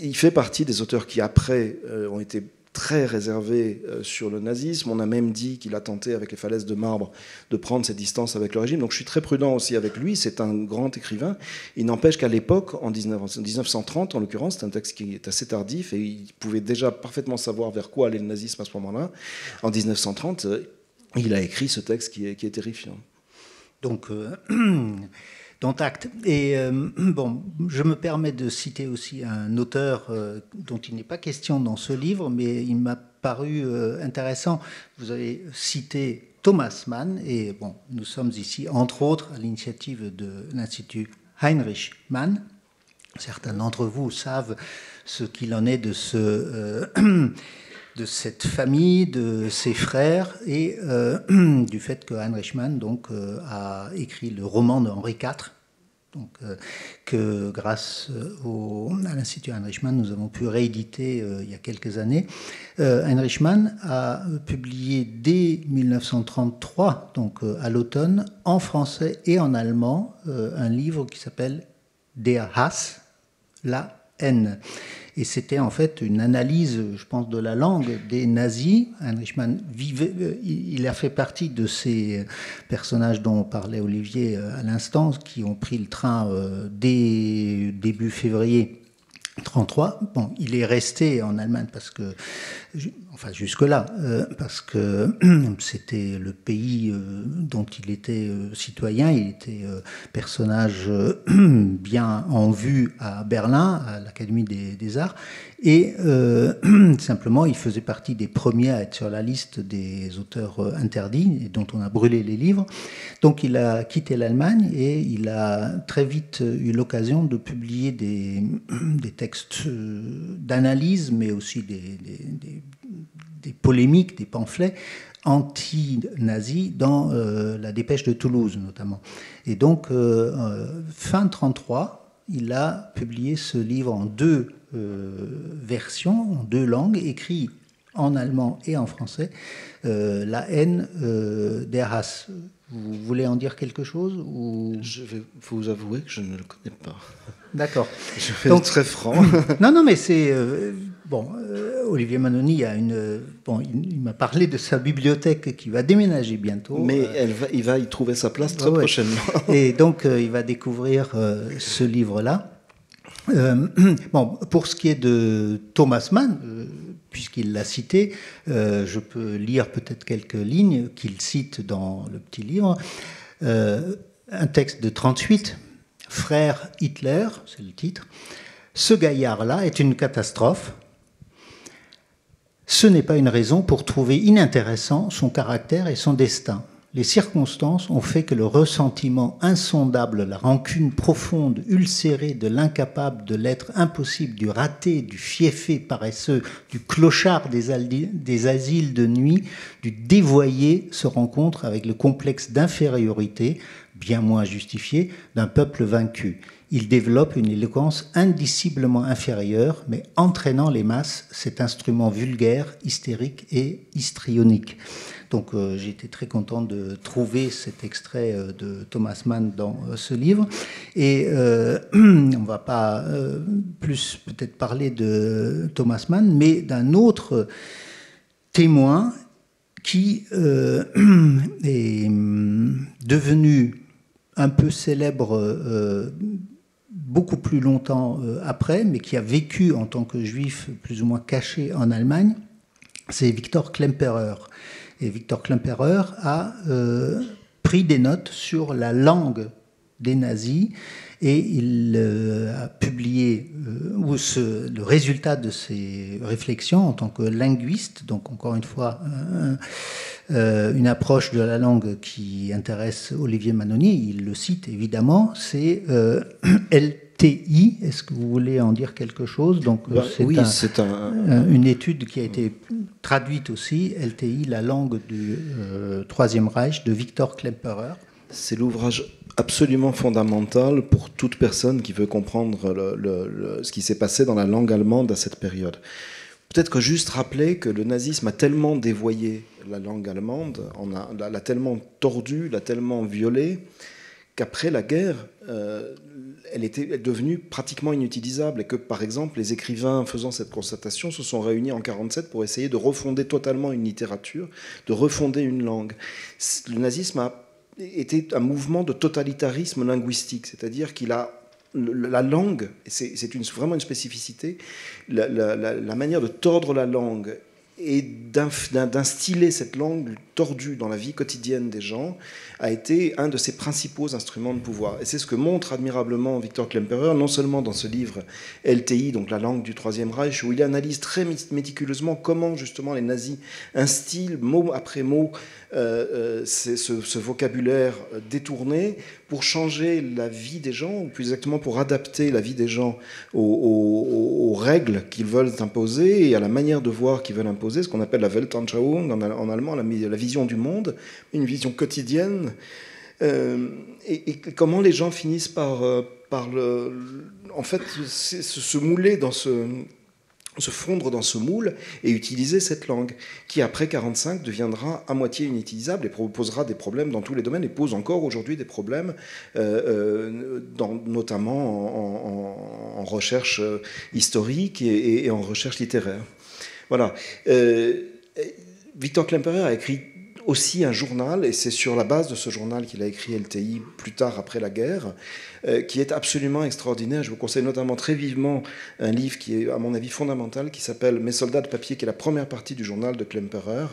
Il fait partie des auteurs qui, après, ont été très réservé sur le nazisme. On a même dit qu'il a tenté, avec les falaises de marbre, de prendre ses distances avec le régime. Donc je suis très prudent aussi avec lui. C'est un grand écrivain. Il n'empêche qu'à l'époque, en 1930, en l'occurrence, c'est un texte qui est assez tardif et il pouvait déjà parfaitement savoir vers quoi allait le nazisme à ce moment-là. En 1930, il a écrit ce texte qui est terrifiant. Donc... dont acte. Et bon, je me permets de citer aussi un auteur dont il n'est pas question dans ce livre, mais il m'a paru intéressant. Vous avez cité Thomas Mann, et bon, nous sommes ici, entre autres, à l'initiative de l'Institut Heinrich Mann. Certains d'entre vous savent ce qu'il en est de de cette famille, de ses frères, et du fait que Heinrich Mann donc, a écrit le roman de Henri IV, donc, que grâce à l'Institut Heinrich Mann, nous avons pu rééditer il y a quelques années. Heinrich Mann a publié dès 1933, donc à l'automne, en français et en allemand, un livre qui s'appelle Der Hass, la haine. Et c'était en fait une analyse, je pense, de la langue des nazis. Heinrich Mann il a fait partie de ces personnages dont parlait Olivier à l'instant, qui ont pris le train dès début février 1933. Bon, il est resté en Allemagne parce que, enfin jusque-là, parce que c'était le pays dont il était citoyen. Il était personnage bien en vue à Berlin, à l'Académie des Arts, et simplement il faisait partie des premiers à être sur la liste des auteurs interdits et dont on a brûlé les livres. Donc il a quitté l'Allemagne et il a très vite eu l'occasion de publier des textes d'analyse, mais aussi des polémiques, des pamphlets anti-nazis dans la Dépêche de Toulouse notamment. Et donc, fin 1933, il a publié ce livre en 2 versions, en 2 langues, écrit en allemand et en français, La haine der Hass. Vous voulez en dire quelque chose ou... Je vais vous avouer que je ne le connais pas. D'accord. Je vais être très franc. Non, mais c'est... bon, Olivier Manoni il m'a parlé de sa bibliothèque qui va déménager bientôt. Mais il va y trouver sa place très prochainement. Et donc, il va découvrir ce livre-là. Bon, pour ce qui est de Thomas Mann, puisqu'il l'a cité, je peux lire peut-être quelques lignes qu'il cite dans le petit livre. Un texte de 1938, Frère Hitler, c'est le titre. Ce gaillard-là est une catastrophe. Ce n'est pas une raison pour trouver inintéressant son caractère et son destin. Les circonstances ont fait que le ressentiment insondable, la rancune profonde, ulcérée de l'incapable, de l'être impossible, du raté, du fieffé paresseux, du clochard des asiles de nuit, du dévoyé se rencontre avec le complexe d'infériorité, bien moins justifié, d'un peuple vaincu. Il développe une éloquence indiciblement inférieure, mais entraînant les masses, cet instrument vulgaire, hystérique et histrionique. Donc j'ai été très content de trouver cet extrait de Thomas Mann dans ce livre. Et on ne va pas plus peut-être parler de Thomas Mann, mais d'un autre témoin qui est devenu un peu célèbre beaucoup plus longtemps après, mais qui a vécu en tant que juif plus ou moins caché en Allemagne, c'est Victor Klemperer. Et Victor Klemperer a pris des notes sur la langue des nazis et il a publié le résultat de ses réflexions en tant que linguiste, donc encore une fois une approche de la langue qui intéresse Olivier Manoni, il le cite évidemment, c'est LTI. Est-ce que vous voulez en dire quelque chose? Donc, c'est une étude qui a été traduite aussi, LTI, la langue du Troisième Reich, de Victor Klemperer. C'est l'ouvrage absolument fondamental pour toute personne qui veut comprendre ce qui s'est passé dans la langue allemande à cette période. Peut-être que juste rappeler que le nazisme a tellement dévoyé la langue allemande, l'a tellement tordue, l'a tellement violée, qu'après la guerre, elle était devenue pratiquement inutilisable et que, par exemple, les écrivains faisant cette constatation se sont réunis en 1947 pour essayer de refonder totalement une littérature, de refonder une langue. Le nazisme a été un mouvement de totalitarisme linguistique, c'est-à-dire qu'il a la langue, c'est vraiment une spécificité, la manière de tordre la langue et d'instiller cette langue tordue dans la vie quotidienne des gens a été un de ses principaux instruments de pouvoir. Et c'est ce que montre admirablement Victor Klemperer, non seulement dans ce livre LTI, donc la langue du Troisième Reich, où il analyse très méticuleusement comment justement les nazis instillent mot après mot ce vocabulaire détourné pour changer la vie des gens, ou plus exactement pour adapter la vie des gens aux règles qu'ils veulent imposer et à la manière de voir qu'ils veulent imposer, ce qu'on appelle la Weltanschauung en allemand, la vision du monde, une vision quotidienne, et comment les gens finissent par en fait se mouler dans se fondre dans ce moule et utiliser cette langue qui, après 1945, deviendra à moitié inutilisable et posera des problèmes dans tous les domaines et pose encore aujourd'hui des problèmes, notamment en recherche historique et en recherche littéraire. Voilà. Victor Klemperer a écrit aussi un journal, et c'est sur la base de ce journal qu'il a écrit LTI plus tard après la guerre, qui est absolument extraordinaire. Je vous conseille notamment très vivement un livre qui est à mon avis fondamental, qui s'appelle Mes soldats de papier, qui est la première partie du journal de Klemperer,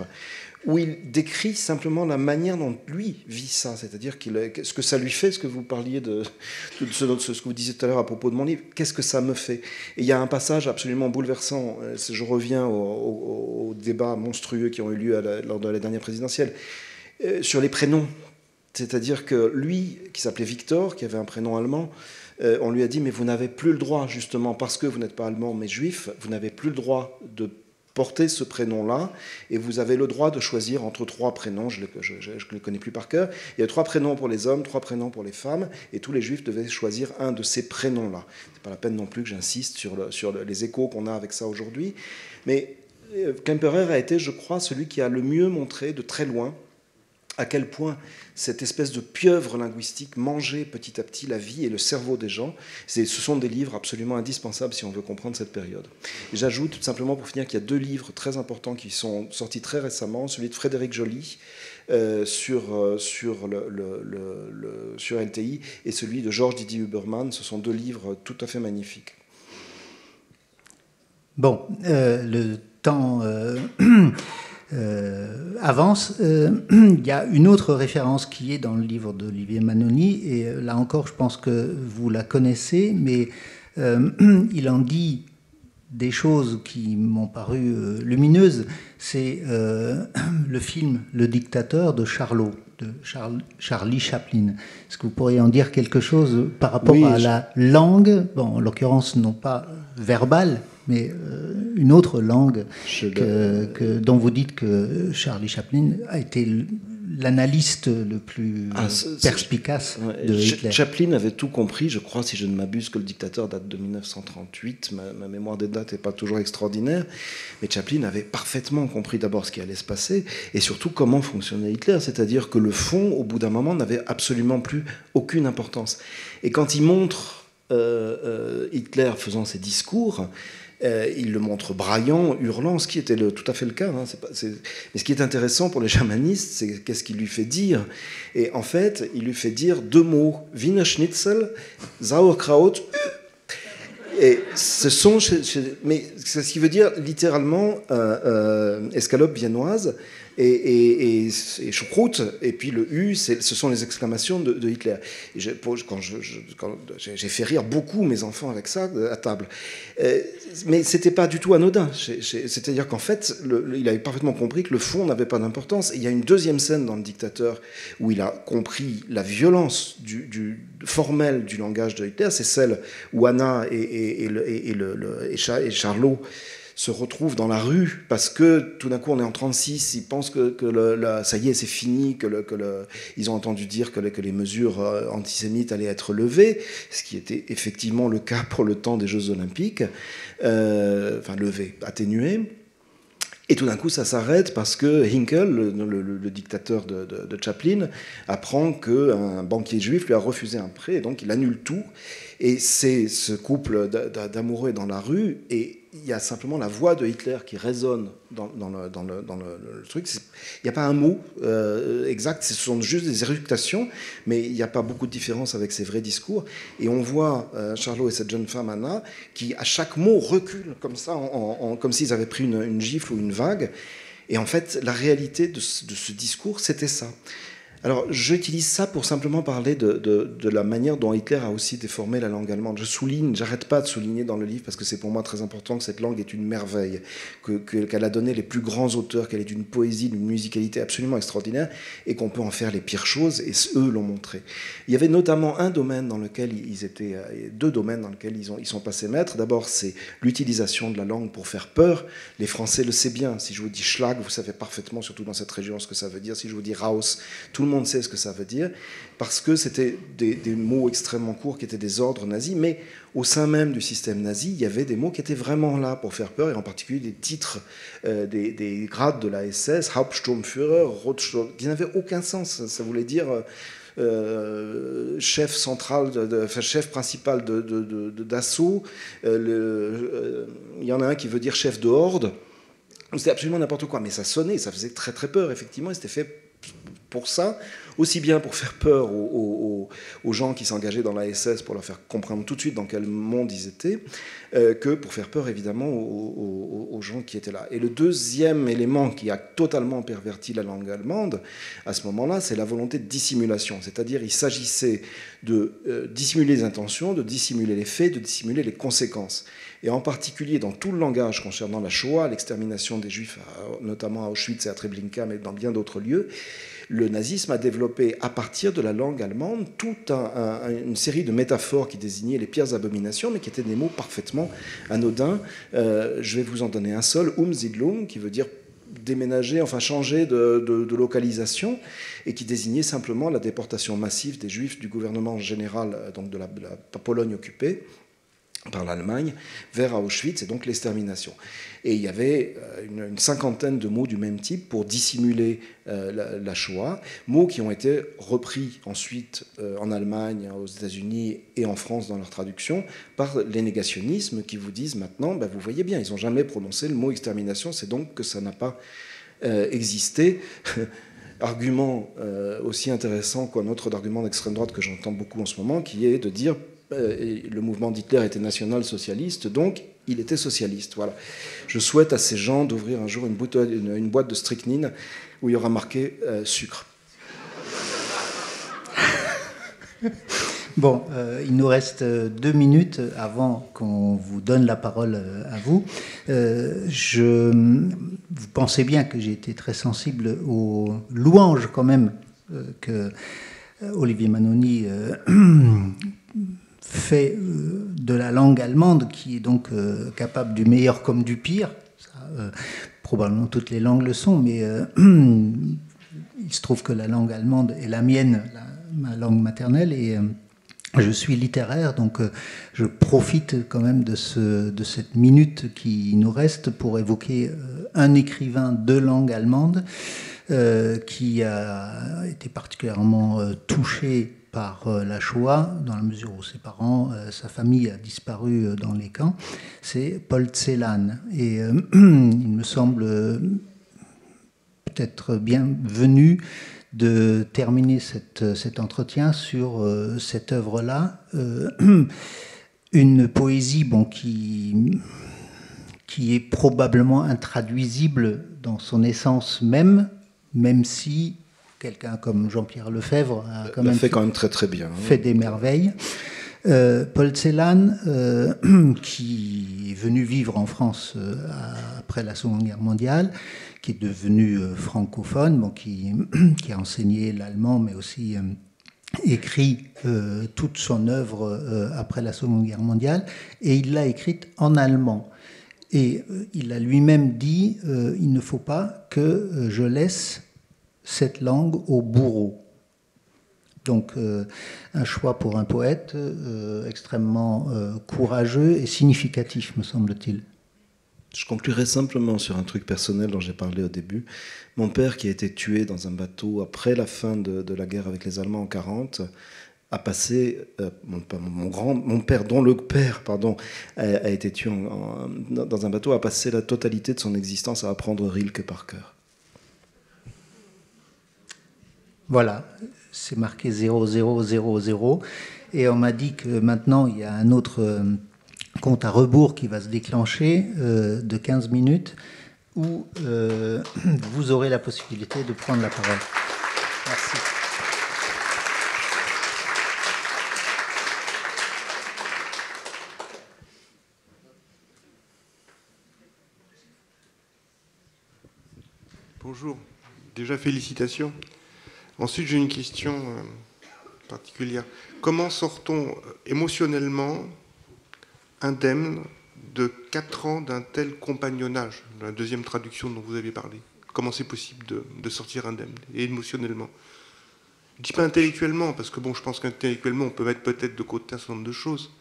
où il décrit simplement la manière dont lui vit ça, c'est-à-dire ce que ça lui fait, ce que vous parliez de ce que vous disiez tout à l'heure à propos de mon livre, qu'est-ce que ça me fait. Et il y a un passage absolument bouleversant, je reviens aux débats monstrueux qui ont eu lieu lors de la dernière présidentielle, sur les prénoms. C'est-à-dire que lui, qui s'appelait Victor, qui avait un prénom allemand, on lui a dit, mais vous n'avez plus le droit, justement, parce que vous n'êtes pas allemand mais juif, vous n'avez plus le droit de porter ce prénom-là, et vous avez le droit de choisir entre 3 prénoms, je ne les connais plus par cœur, il y a 3 prénoms pour les hommes, 3 prénoms pour les femmes, et tous les juifs devaient choisir un de ces prénoms-là. Ce n'est pas la peine non plus que j'insiste sur les échos qu'on a avec ça aujourd'hui, mais Klemperer a été, je crois, celui qui a le mieux montré de très loin à quel point cette espèce de pieuvre linguistique mangeait petit à petit la vie et le cerveau des gens. Ce sont des livres absolument indispensables si on veut comprendre cette période. Et j'ajoute simplement pour finir qu'il y a 2 livres très importants qui sont sortis très récemment, celui de Frédéric Joly sur LTI et celui de Georges Didier Huberman. Ce sont 2 livres tout à fait magnifiques. Bon, le temps avance. Il y a une autre référence qui est dans le livre d'Olivier Manoni, et là encore, je pense que vous la connaissez, mais il en dit des choses qui m'ont paru lumineuses. C'est le film Le Dictateur de Charlot, de Charlie Chaplin. Est-ce que vous pourriez en dire quelque chose par rapport à la langue, bon, en l'occurrence non pas verbale, mais une autre langue dont vous dites que Charlie Chaplin a été l'analyste le plus perspicace de Hitler. Chaplin avait tout compris, je crois, si je ne m'abuse, que Le Dictateur date de 1938. Ma mémoire des dates n'est pas toujours extraordinaire, mais Chaplin avait parfaitement compris d'abord ce qui allait se passer, et surtout comment fonctionnait Hitler, c'est-à-dire que le fond, au bout d'un moment, n'avait absolument plus aucune importance. Et quand il montre Hitler faisant ses discours, il le montre braillant, hurlant, ce qui était tout à fait le cas. Hein. Mais ce qui est intéressant pour les germanistes, c'est qu'est-ce qu'il lui fait dire. Et en fait, il lui fait dire 2 mots, Wiener Schnitzel, Sauerkraut. Et ce sont, mais c'est ce qui veut dire littéralement escalope viennoise et choucroute, et puis le U, ce sont les exclamations de Hitler. Et j'ai fait rire beaucoup mes enfants avec ça à table. Mais c'était pas du tout anodin. C'est-à-dire qu'en fait, il avait parfaitement compris que le fond n'avait pas d'importance. Et il y a une deuxième scène dans Le Dictateur où il a compris la violence formelle du langage de Hitler. C'est celle où Anna et Charlot se retrouvent dans la rue parce que tout d'un coup on est en 1936, ils pensent que ça y est, c'est fini, ils ont entendu dire que les mesures antisémites allaient être levées, ce qui était effectivement le cas pour le temps des Jeux Olympiques, enfin levées, atténuées. Et tout d'un coup, ça s'arrête parce que Hinkel, le dictateur de Chaplin, apprend qu'un banquier juif lui a refusé un prêt, et donc il annule tout. Et c'est ce couple d'amoureux dans la rue, et il y a simplement la voix de Hitler qui résonne dans le truc. Il n'y a pas un mot exact, ce sont juste des éructations, mais il n'y a pas beaucoup de différence avec ses vrais discours. Et on voit Charlot et cette jeune femme, Anna, qui à chaque mot reculent comme ça, comme s'ils avaient pris une gifle ou une vague. Et en fait, la réalité de ce discours, c'était ça. Alors, j'utilise ça pour simplement parler de la manière dont Hitler a aussi déformé la langue allemande. J'arrête pas de souligner dans le livre, parce que c'est pour moi très important, que cette langue est une merveille, qu'elle a donné les plus grands auteurs, qu'elle est d'une poésie, d'une musicalité absolument extraordinaire, et qu'on peut en faire les pires choses, et eux l'ont montré. Il y avait notamment un domaine dans lequel deux domaines dans lesquels ils sont passés maîtres. D'abord, c'est l'utilisation de la langue pour faire peur. Les Français le savent bien. Si je vous dis Schlag, vous savez parfaitement, surtout dans cette région, ce que ça veut dire. Si je vous dis Raus, tout le monde sait ce que ça veut dire, parce que c'était des mots extrêmement courts qui étaient des ordres nazis, mais au sein même du système nazi, il y avait des mots qui étaient vraiment là pour faire peur, et en particulier des titres, des grades de la SS, Hauptsturmführer, Rotsturm, qui n'avaient aucun sens. Ça voulait dire chef central, chef principal d'assaut. Il y en a un qui veut dire chef de horde. C'était absolument n'importe quoi, mais ça sonnait, ça faisait très très peur, effectivement, et c'était fait pour ça, aussi bien pour faire peur aux gens qui s'engageaient dans la SS, pour leur faire comprendre tout de suite dans quel monde ils étaient, que pour faire peur évidemment aux gens qui étaient là. Et le deuxième élément qui a totalement perverti la langue allemande, à ce moment-là, c'est la volonté de dissimulation. C'est-à-dire il s'agissait de dissimuler les intentions, de dissimuler les faits, de dissimuler les conséquences. Et en particulier dans tout le langage concernant la Shoah, l'extermination des Juifs, notamment à Auschwitz et à Treblinka, mais dans bien d'autres lieux, le nazisme a développé à partir de la langue allemande toute une série de métaphores qui désignaient les pires abominations, mais qui étaient des mots parfaitement anodins. Je vais vous en donner un seul, Umsiedlung, qui veut dire déménager, enfin changer de localisation, et qui désignait simplement la déportation massive des Juifs du gouvernement général, donc de la Pologne occupée par l'Allemagne, vers Auschwitz, et donc l'extermination. Et il y avait une cinquantaine de mots du même type pour dissimuler la Shoah, mots qui ont été repris ensuite en Allemagne, aux États-Unis et en France dans leur traduction, par les négationnismes qui vous disent maintenant, vous voyez bien, ils n'ont jamais prononcé le mot extermination, c'est donc que ça n'a pas existé. Argument aussi intéressant qu'un autre argument d'extrême droite que j'entends beaucoup en ce moment, qui est de dire le mouvement d'Hitler était national-socialiste, donc il était socialiste. Voilà. Je souhaite à ces gens d'ouvrir un jour une boîte de strychnine où il y aura marqué sucre. Bon, il nous reste 2 minutes avant qu'on vous donne la parole à vous. Vous pensez bien que j'ai été très sensible aux louanges quand même que Olivier Manoni fait de la langue allemande, qui est donc capable du meilleur comme du pire. Ça, probablement toutes les langues le sont, mais il se trouve que la langue allemande est la mienne, ma langue maternelle, et je suis littéraire, donc je profite quand même de cette minute qui nous reste pour évoquer un écrivain de langue allemande qui a été particulièrement touché par la Shoah, dans la mesure où ses parents, sa famille a disparu dans les camps, c'est Paul Celan. Et il me semble peut-être bienvenu de terminer cet entretien sur cette œuvre-là. Une poésie qui est probablement intraduisible dans son essence même si quelqu'un comme Jean-Pierre Lefebvre a quand même très très bien. Fait des merveilles. Paul Celan, qui est venu vivre en France après la Seconde Guerre mondiale, qui est devenu francophone, qui a enseigné l'allemand, mais aussi écrit toute son œuvre après la Seconde Guerre mondiale, et il l'a écrite en allemand. Et il a lui-même dit il ne faut pas que je laisse cette langue au bourreau. Donc un choix pour un poète extrêmement courageux et significatif, me semble-t-il. Je conclurai simplement sur un truc personnel dont j'ai parlé au début. Mon père, qui a été tué dans un bateau après la fin de la guerre avec les Allemands en 1940, a passé, mon père, dont le père, a été tué dans un bateau, a passé la totalité de son existence à apprendre Rilke par cœur. Voilà, c'est marqué 0000. Et on m'a dit que maintenant, il y a un autre compte à rebours qui va se déclencher de 15 minutes où vous aurez la possibilité de prendre la parole. Merci. Bonjour, déjà félicitations. Ensuite, j'ai une question particulière. Comment sort-on émotionnellement indemne de 4 ans d'un tel compagnonnage, la deuxième traduction dont vous avez parlé? Comment c'est possible de sortir indemne, et émotionnellement? Je ne dis pas intellectuellement, parce que je pense qu'intellectuellement, on peut mettre peut-être de côté un certain nombre de choses,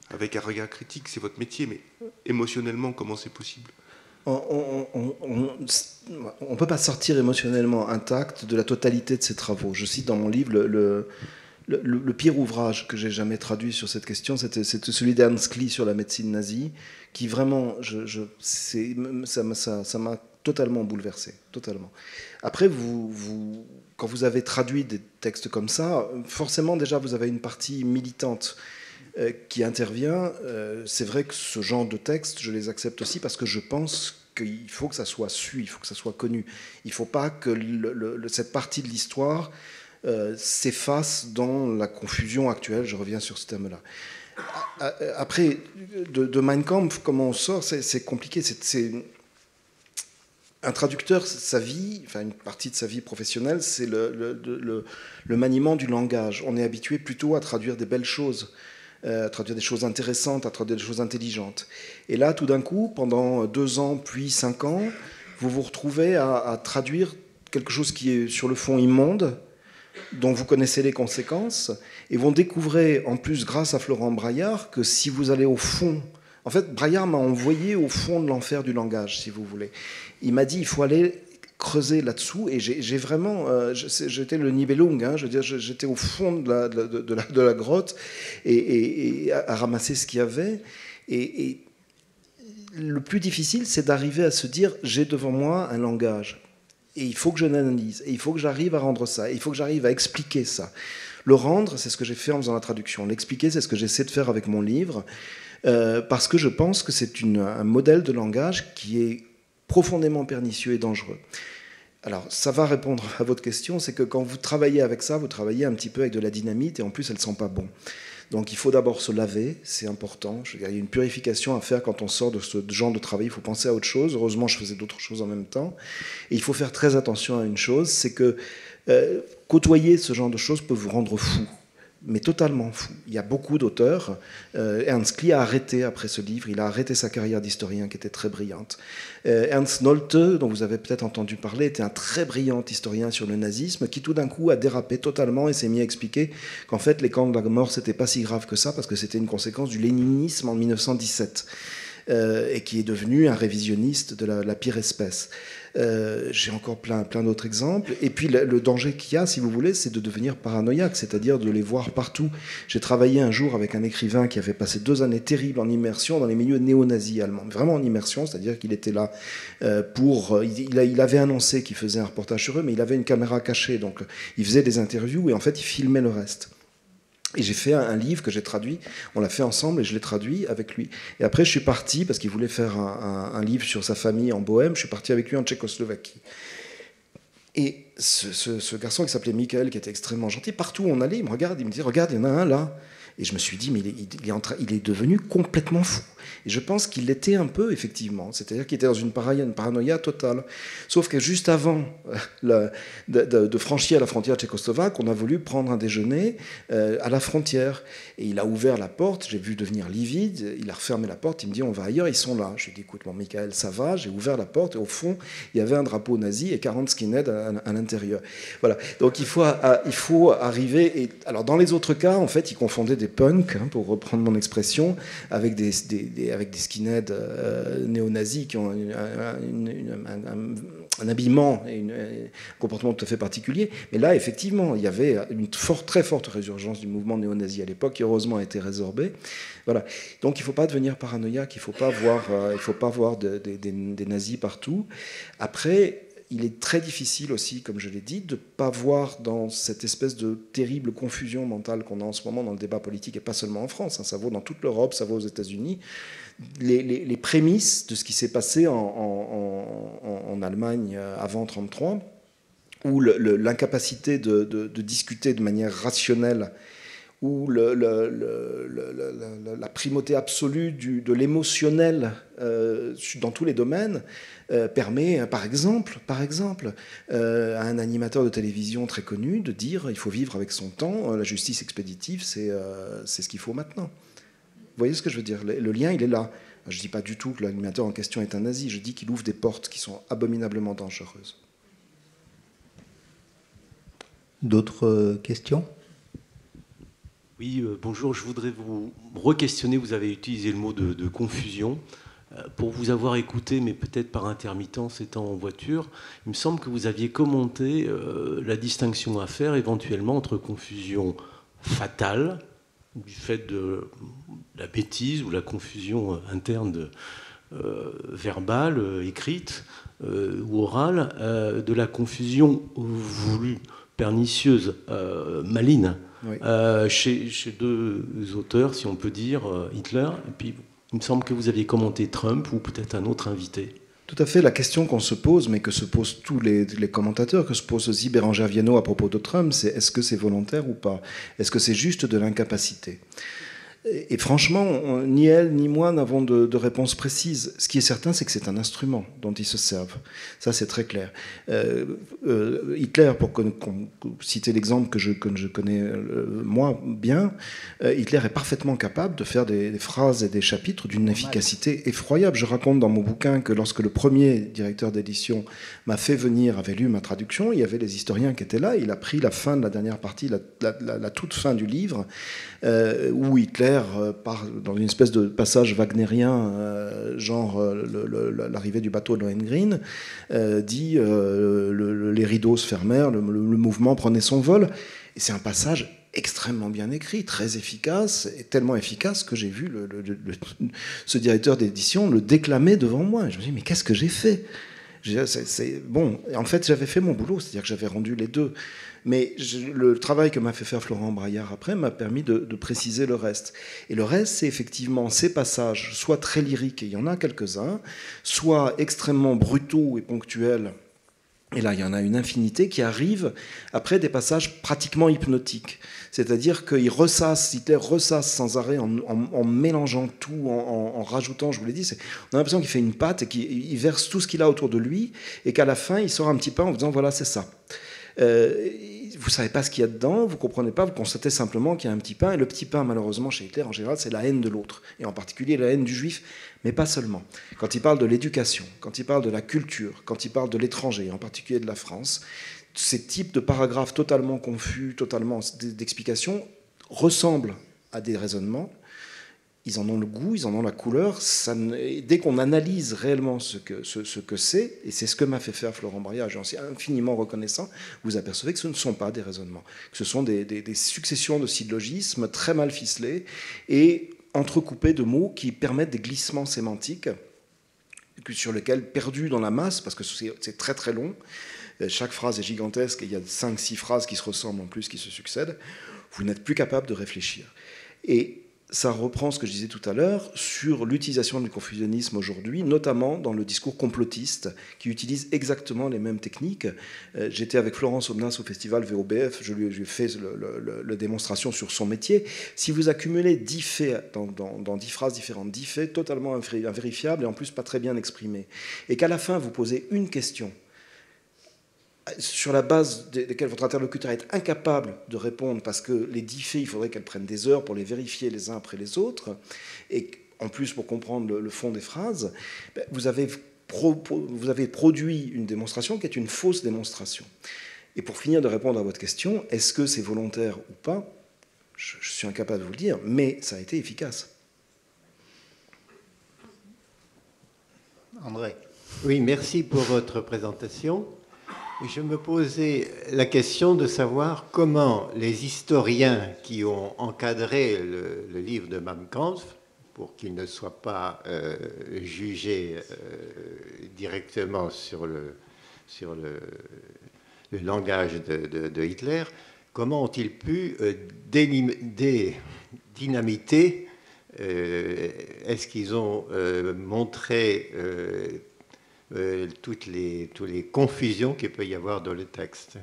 avec un regard critique, c'est votre métier, mais émotionnellement, comment c'est possible? On ne peut pas sortir émotionnellement intact de la totalité de ses travaux. Je cite dans mon livre le pire ouvrage que j'ai jamais traduit sur cette question, c'était celui d'Ernst Klee sur la médecine nazie, qui vraiment, ça m'a totalement bouleversé, totalement. Après, quand vous avez traduit des textes comme ça, forcément déjà vous avez une partie militante qui intervient. C'est vrai que ce genre de texte, je les accepte aussi parce que je pense qu'il faut que ça soit su, il faut que ça soit connu. Il ne faut pas que cette partie de l'histoire s'efface dans la confusion actuelle. Je reviens sur ce thème-là. Après, de Mein Kampf, comment on sort, c'est compliqué. Un traducteur, sa vie, enfin une partie de sa vie professionnelle, c'est le maniement du langage. On est habitué plutôt à traduire des belles choses, à traduire des choses intéressantes, à traduire des choses intelligentes. Et là, tout d'un coup, pendant 2 ans, puis 5 ans, vous vous retrouvez à traduire quelque chose qui est sur le fond immonde, dont vous connaissez les conséquences, et vous découvrez, en plus, grâce à Florent Braillard, que si vous allez au fond... En fait, Braillard m'a envoyé au fond de l'enfer du langage, si vous voulez. Il m'a dit, il faut aller creuser là-dessous, et j'ai vraiment... j'étais le Nibelung, hein, je veux dire, j'étais au fond de la grotte, et à ramasser ce qu'il y avait. Et le plus difficile, c'est d'arriver à se dire, j'ai devant moi un langage. Et il faut que je l'analyse, et il faut que j'arrive à rendre ça, et il faut que j'arrive à expliquer ça. Le rendre, c'est ce que j'ai fait en faisant la traduction. L'expliquer, c'est ce que j'essaie de faire avec mon livre, parce que je pense que c'est un modèle de langage qui est profondément pernicieux et dangereux. Alors, ça va répondre à votre question, c'est que quand vous travaillez avec ça, vous travaillez un petit peu avec de la dynamite, et en plus, elle ne sent pas bon. Donc il faut d'abord se laver, c'est important. Il y a une purification à faire quand on sort de ce genre de travail. Il faut penser à autre chose. Heureusement, je faisais d'autres choses en même temps. Et il faut faire très attention à une chose, c'est que côtoyer ce genre de choses peut vous rendre fou, mais totalement fou. Il y a beaucoup d'auteurs. Ernst Klee a arrêté après ce livre. Il a arrêté sa carrière d'historien qui était très brillante. Ernst Nolte, dont vous avez peut-être entendu parler, était un très brillant historien sur le nazisme qui tout d'un coup a dérapé totalement et s'est mis à expliquer qu'en fait les camps de la mort c'était pas si grave que ça parce que c'était une conséquence du léninisme en 1917 et qui est devenu un révisionniste de la pire espèce. J'ai encore plein d'autres exemples. Et puis le danger qu'il y a, si vous voulez, c'est de devenir paranoïaque, c'est-à-dire de les voir partout. J'ai travaillé un jour avec un écrivain qui avait passé 2 années terribles en immersion dans les milieux néo-nazis allemands. Vraiment en immersion, c'est-à-dire qu'il était là il avait annoncé qu'il faisait un reportage sur eux, mais il avait une caméra cachée, donc il faisait des interviews et en fait il filmait le reste. Et j'ai fait un livre que j'ai traduit, on l'a fait ensemble et je l'ai traduit avec lui. Et après je suis parti, parce qu'il voulait faire un livre sur sa famille en Bohème, je suis parti avec lui en Tchécoslovaquie. Et ce garçon qui s'appelait Michael, qui était extrêmement gentil, partout où on allait, il me regarde, il me dit « Regarde, il y en a un là ». Et je me suis dit, mais il est devenu complètement fou. Et je pense qu'il l'était un peu, effectivement. C'est-à-dire qu'il était dans une paranoïa totale. Sauf que juste avant de franchir la frontière tchécoslovaque, on a voulu prendre un déjeuner à la frontière. Et il a ouvert la porte, j'ai vu devenir livide, il a refermé la porte, il me dit, on va ailleurs, ils sont là. Je lui ai dit, écoute, bon, Michael, ça va. J'ai ouvert la porte et au fond, il y avait un drapeau nazi et 40 skinheads à l'intérieur. Voilà. Donc il faut arriver... Alors dans les autres cas, en fait, il confondait des punks, hein, pour reprendre mon expression, avec des skinheads néo-nazis qui ont un habillement et un comportement tout à fait particulier. Mais là, effectivement, il y avait une très forte résurgence du mouvement néo-nazi à l'époque, qui heureusement a été résorbée. Voilà. Donc il ne faut pas devenir paranoïaque, il ne faut pas voir des nazis partout. Après, il est très difficile aussi, comme je l'ai dit, de ne pas voir dans cette espèce de terrible confusion mentale qu'on a en ce moment dans le débat politique, et pas seulement en France, hein, ça vaut dans toute l'Europe, ça vaut aux États-Unis, les prémices de ce qui s'est passé en Allemagne avant 1933, où l'incapacité de discuter de manière rationnelle, où la primauté absolue de l'émotionnel dans tous les domaines permet, par exemple, à un animateur de télévision très connu de dire il faut vivre avec son temps, la justice expéditive, c'est ce qu'il faut maintenant. Vous voyez ce que je veux dire ? Le lien, il est là. Je ne dis pas du tout que l'animateur en question est un nazi, je dis qu'il ouvre des portes qui sont abominablement dangereuses. D'autres questions ? Oui, bonjour, je voudrais vous re-questionner, vous avez utilisé le mot de confusion. Pour vous avoir écouté, mais peut-être par intermittence étant en voiture, il me semble que vous aviez commenté la distinction à faire éventuellement entre confusion fatale, du fait de la bêtise ou la confusion interne verbale, écrite ou orale, de la confusion voulue, pernicieuse, maligne, oui. Chez deux auteurs, si on peut dire, Hitler, et puis il me semble que vous aviez commenté Trump ou peut-être un autre invité. Tout à fait, la question qu'on se pose, mais que se posent tous les commentateurs, que se pose aussi Bérangère Viennot à propos de Trump, c'est est-ce que c'est volontaire ou pas? Est-ce que c'est juste de l'incapacité? Et franchement, ni elle ni moi n'avons de réponse précise. Ce qui est certain, c'est que c'est un instrument dont ils se servent. Ça, c'est très clair. Hitler, pour citer l'exemple que je connais moi bien, Hitler est parfaitement capable de faire des phrases et des chapitres d'une efficacité effroyable. Je raconte dans mon bouquin que lorsque le premier directeur d'édition m'a fait venir, avait lu ma traduction, il y avait les historiens qui étaient là, il a pris la fin de la dernière partie, la toute fin du livre, où Hitler part dans une espèce de passage wagnérien, genre l'arrivée du bateau de Lohengrin, dit les rideaux se fermèrent, le mouvement prenait son vol. Et c'est un passage extrêmement bien écrit, très efficace, et tellement efficace que j'ai vu ce directeur d'édition le déclamer devant moi. Et je me dis, mais qu'est-ce que j'ai fait? Bon, en fait, j'avais fait mon boulot, c'est-à-dire que j'avais rendu les deux. Mais le travail que m'a fait faire Florent Braillard après m'a permis de préciser le reste. Et le reste, c'est effectivement ces passages, soit très lyriques, et il y en a quelques-uns, soit extrêmement brutaux et ponctuels. Et là, il y en a une infinité qui arrivent après des passages pratiquement hypnotiques. C'est-à-dire qu'il Hitler ressasse sans arrêt en mélangeant tout, en rajoutant, je vous l'ai dit, on a l'impression qu'il fait une pâte et qu'il verse tout ce qu'il a autour de lui, et qu'à la fin, il sort un petit pain en disant, voilà, c'est ça. Vous ne savez pas ce qu'il y a dedans, vous ne comprenez pas, vous constatez simplement qu'il y a un petit pain, et le petit pain, malheureusement, chez Hitler, en général, c'est la haine de l'autre, et en particulier la haine du juif, mais pas seulement. Quand il parle de l'éducation, quand il parle de la culture, quand il parle de l'étranger, en particulier de la France, ces types de paragraphes totalement confus, totalement d'explications, ressemblent à des raisonnements. Ils en ont le goût, ils en ont la couleur. Dès qu'on analyse réellement ce que c'est, et c'est ce que m'a fait faire Florent Braillard, j'en suis infiniment reconnaissant, vous apercevez que ce ne sont pas des raisonnements, que ce sont des successions de syllogismes très mal ficelés et entrecoupés de mots qui permettent des glissements sémantiques sur lesquels, perdus dans la masse, parce que c'est très très long, chaque phrase est gigantesque et il y a 5-6 phrases qui se ressemblent en plus, qui se succèdent, vous n'êtes plus capable de réfléchir. Et ça reprend ce que je disais tout à l'heure sur l'utilisation du confusionnisme aujourd'hui, notamment dans le discours complotiste, qui utilise exactement les mêmes techniques. J'étais avec Florence Aubenas au festival VOBF, je lui ai fait la démonstration sur son métier. Si vous accumulez 10 faits dans 10 phrases différentes, 10 faits totalement invérifiables et en plus pas très bien exprimés, et qu'à la fin vous posez une question, sur la base desquelles votre interlocuteur est incapable de répondre parce que les 10 faits, il faudrait qu'elle prenne des heures pour les vérifier les uns après les autres, et en plus pour comprendre le fond des phrases, vous avez produit une démonstration qui est une fausse démonstration. Et pour finir de répondre à votre question, est-ce que c'est volontaire ou pas? Je suis incapable de vous le dire, mais ça a été efficace. André. Oui, merci pour votre présentation. Je me posais la question de savoir comment les historiens qui ont encadré le livre de Mein Kampf, pour qu'il ne soit pas jugé directement sur le langage de Hitler, comment ont-ils pu dynamiter? Est-ce qu'ils ont montré toutes les confusions qu'il peut y avoir dans le texte?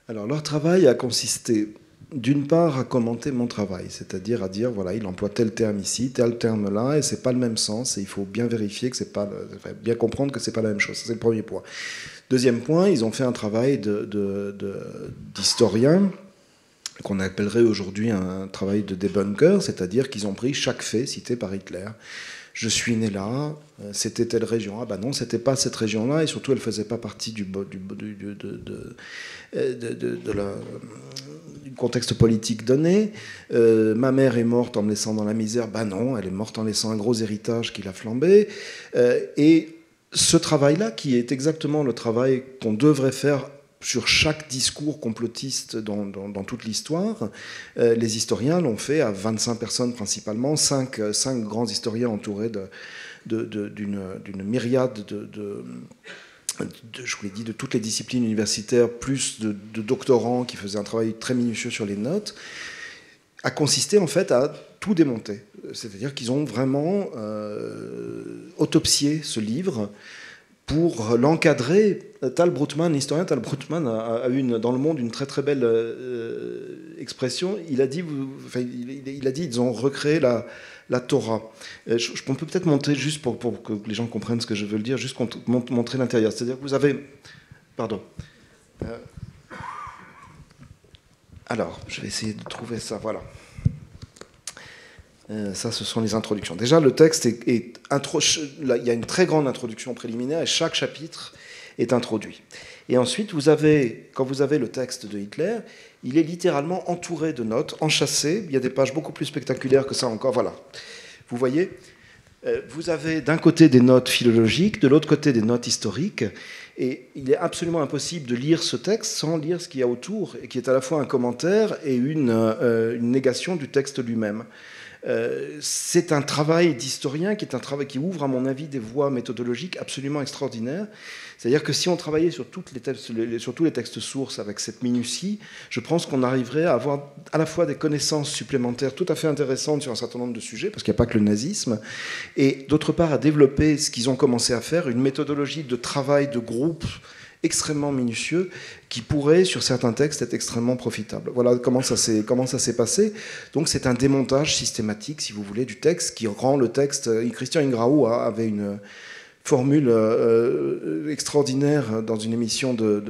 Alors, leur travail a consisté, d'une part, à commenter mon travail, c'est-à-dire à dire, voilà, il emploie tel terme ici, tel terme là, et c'est pas le même sens, et il faut bien vérifier que c'est pas, bien comprendre que c'est pas la même chose. Ça, c'est le premier point. Deuxième point, ils ont fait un travail d'historien, qu'on appellerait aujourd'hui un travail de debunker, c'est-à-dire qu'ils ont pris chaque fait cité par Hitler. Je suis né là, c'était telle région. Ah ben non, c'était pas cette région-là, et surtout elle faisait pas partie du contexte politique donné. Ma mère est morte en me laissant dans la misère. Ben non, elle est morte en laissant un gros héritage qui l'a flambé. Et ce travail-là, qui est exactement le travail qu'on devrait faire sur chaque discours complotiste dans toute l'histoire, les historiens l'ont fait à 25 personnes principalement, 5 grands historiens entourés d'une myriade je vous l'ai dit, de toutes les disciplines universitaires, plus de doctorants qui faisaient un travail très minutieux sur les notes, a consisté en fait à tout démonter. C'est-à-dire qu'ils ont vraiment autopsié ce livre pour l'encadrer. Tal Brutman, l'historien Tal Brutman a eu dans le Monde une très très belle expression. Il a dit, ils ont recréé la Torah. On peut peut-être montrer, juste pour que les gens comprennent ce que je veux dire, juste montrer l'intérieur. C'est-à-dire que vous avez... Pardon. Alors, je vais essayer de trouver ça, voilà. Ça, ce sont les introductions. Déjà, le texte il y a une très grande introduction préliminaire et chaque chapitre est introduit. Et ensuite, quand vous avez le texte de Hitler, il est littéralement entouré de notes, enchâssées. Il y a des pages beaucoup plus spectaculaires que ça encore. Voilà. Vous voyez, vous avez d'un côté des notes philologiques, de l'autre côté des notes historiques. Et il est absolument impossible de lire ce texte sans lire ce qu'il y a autour, et qui est à la fois un commentaire et une négation du texte lui-même. C'est un travail d'historien qui est un travail qui ouvre, à mon avis, des voies méthodologiques absolument extraordinaires. C'est-à-dire que si on travaillait sur tous les textes sources avec cette minutie, je pense qu'on arriverait à avoir à la fois des connaissances supplémentaires tout à fait intéressantes sur un certain nombre de sujets, parce qu'il n'y a pas que le nazisme, et d'autre part à développer ce qu'ils ont commencé à faire, une méthodologie de travail de groupe extrêmement minutieux qui pourrait, sur certains textes, être extrêmement profitable. Voilà comment ça s'est passé. Donc c'est un démontage systématique, si vous voulez, du texte qui rend le texte... Christian Ingrao avait une formule extraordinaire dans une émission de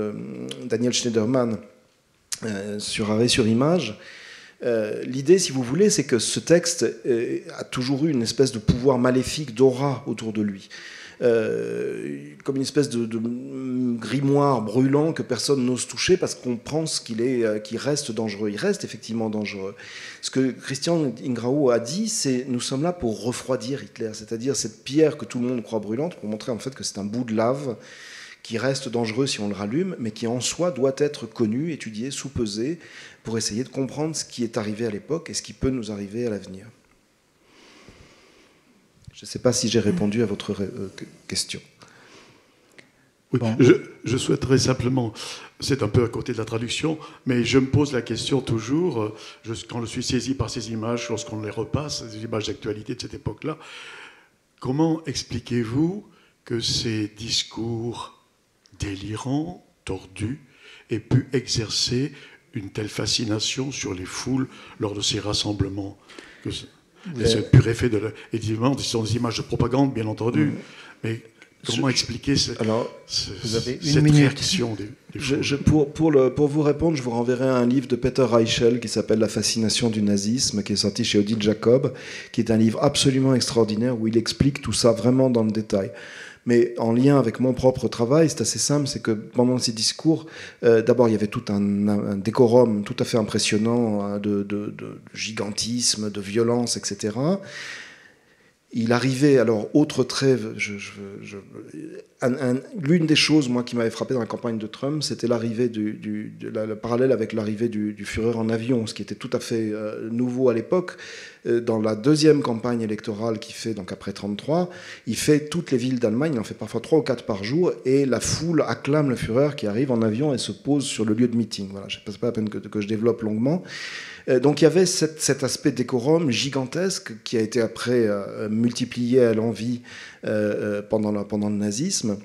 Daniel Schneiderman sur Arrêt sur Image. L'idée, si vous voulez, c'est que ce texte a toujours eu une espèce de pouvoir maléfique d'aura autour de lui. Comme une espèce de grimoire brûlant que personne n'ose toucher parce qu'on pense qu'il reste dangereux. Il reste effectivement dangereux. Ce que Christian Ingrao a dit, c'est « nous sommes là pour refroidir Hitler », c'est-à-dire cette pierre que tout le monde croit brûlante, pour montrer en fait que c'est un bout de lave qui reste dangereux si on le rallume, mais qui en soi doit être connu, étudié, soupesé, pour essayer de comprendre ce qui est arrivé à l'époque et ce qui peut nous arriver à l'avenir. Je ne sais pas si j'ai répondu à votre question. Oui, bon. Je souhaiterais simplement, c'est un peu à côté de la traduction, mais je me pose la question toujours, quand je suis saisi par ces images, lorsqu'on les repasse, ces images d'actualité de cette époque-là, comment expliquez-vous que ces discours délirants, tordus, aient pu exercer une telle fascination sur les foules lors de ces rassemblements c'est pur effet évidemment, ce sont des images de propagande, bien entendu, mais comment expliquer cette réaction des foules? Pour vous répondre, je vous renverrai à un livre de Peter Reichel qui s'appelle « La fascination du nazisme », qui est sorti chez Odile Jacob, qui est un livre absolument extraordinaire où il explique tout ça vraiment dans le détail. Mais en lien avec mon propre travail, c'est assez simple, c'est que pendant ces discours, d'abord il y avait tout un décorum tout à fait impressionnant de gigantisme, de violence, etc. Il arrivait, alors, autre trêve, l'une des choses, moi, qui m'avait frappé dans la campagne de Trump, c'était l'arrivée le parallèle avec l'arrivée du Führer en avion, ce qui était tout à fait nouveau à l'époque. Dans la deuxième campagne électorale qu'il fait, donc après 1933, il fait toutes les villes d'Allemagne, il en fait parfois 3 ou 4 par jour, et la foule acclame le Führer qui arrive en avion et se pose sur le lieu de meeting. Voilà, je ne sais pas la peine que je développe longuement. Donc il y avait cet aspect décorum gigantesque qui a été après multiplié à l'envi pendant le nazisme.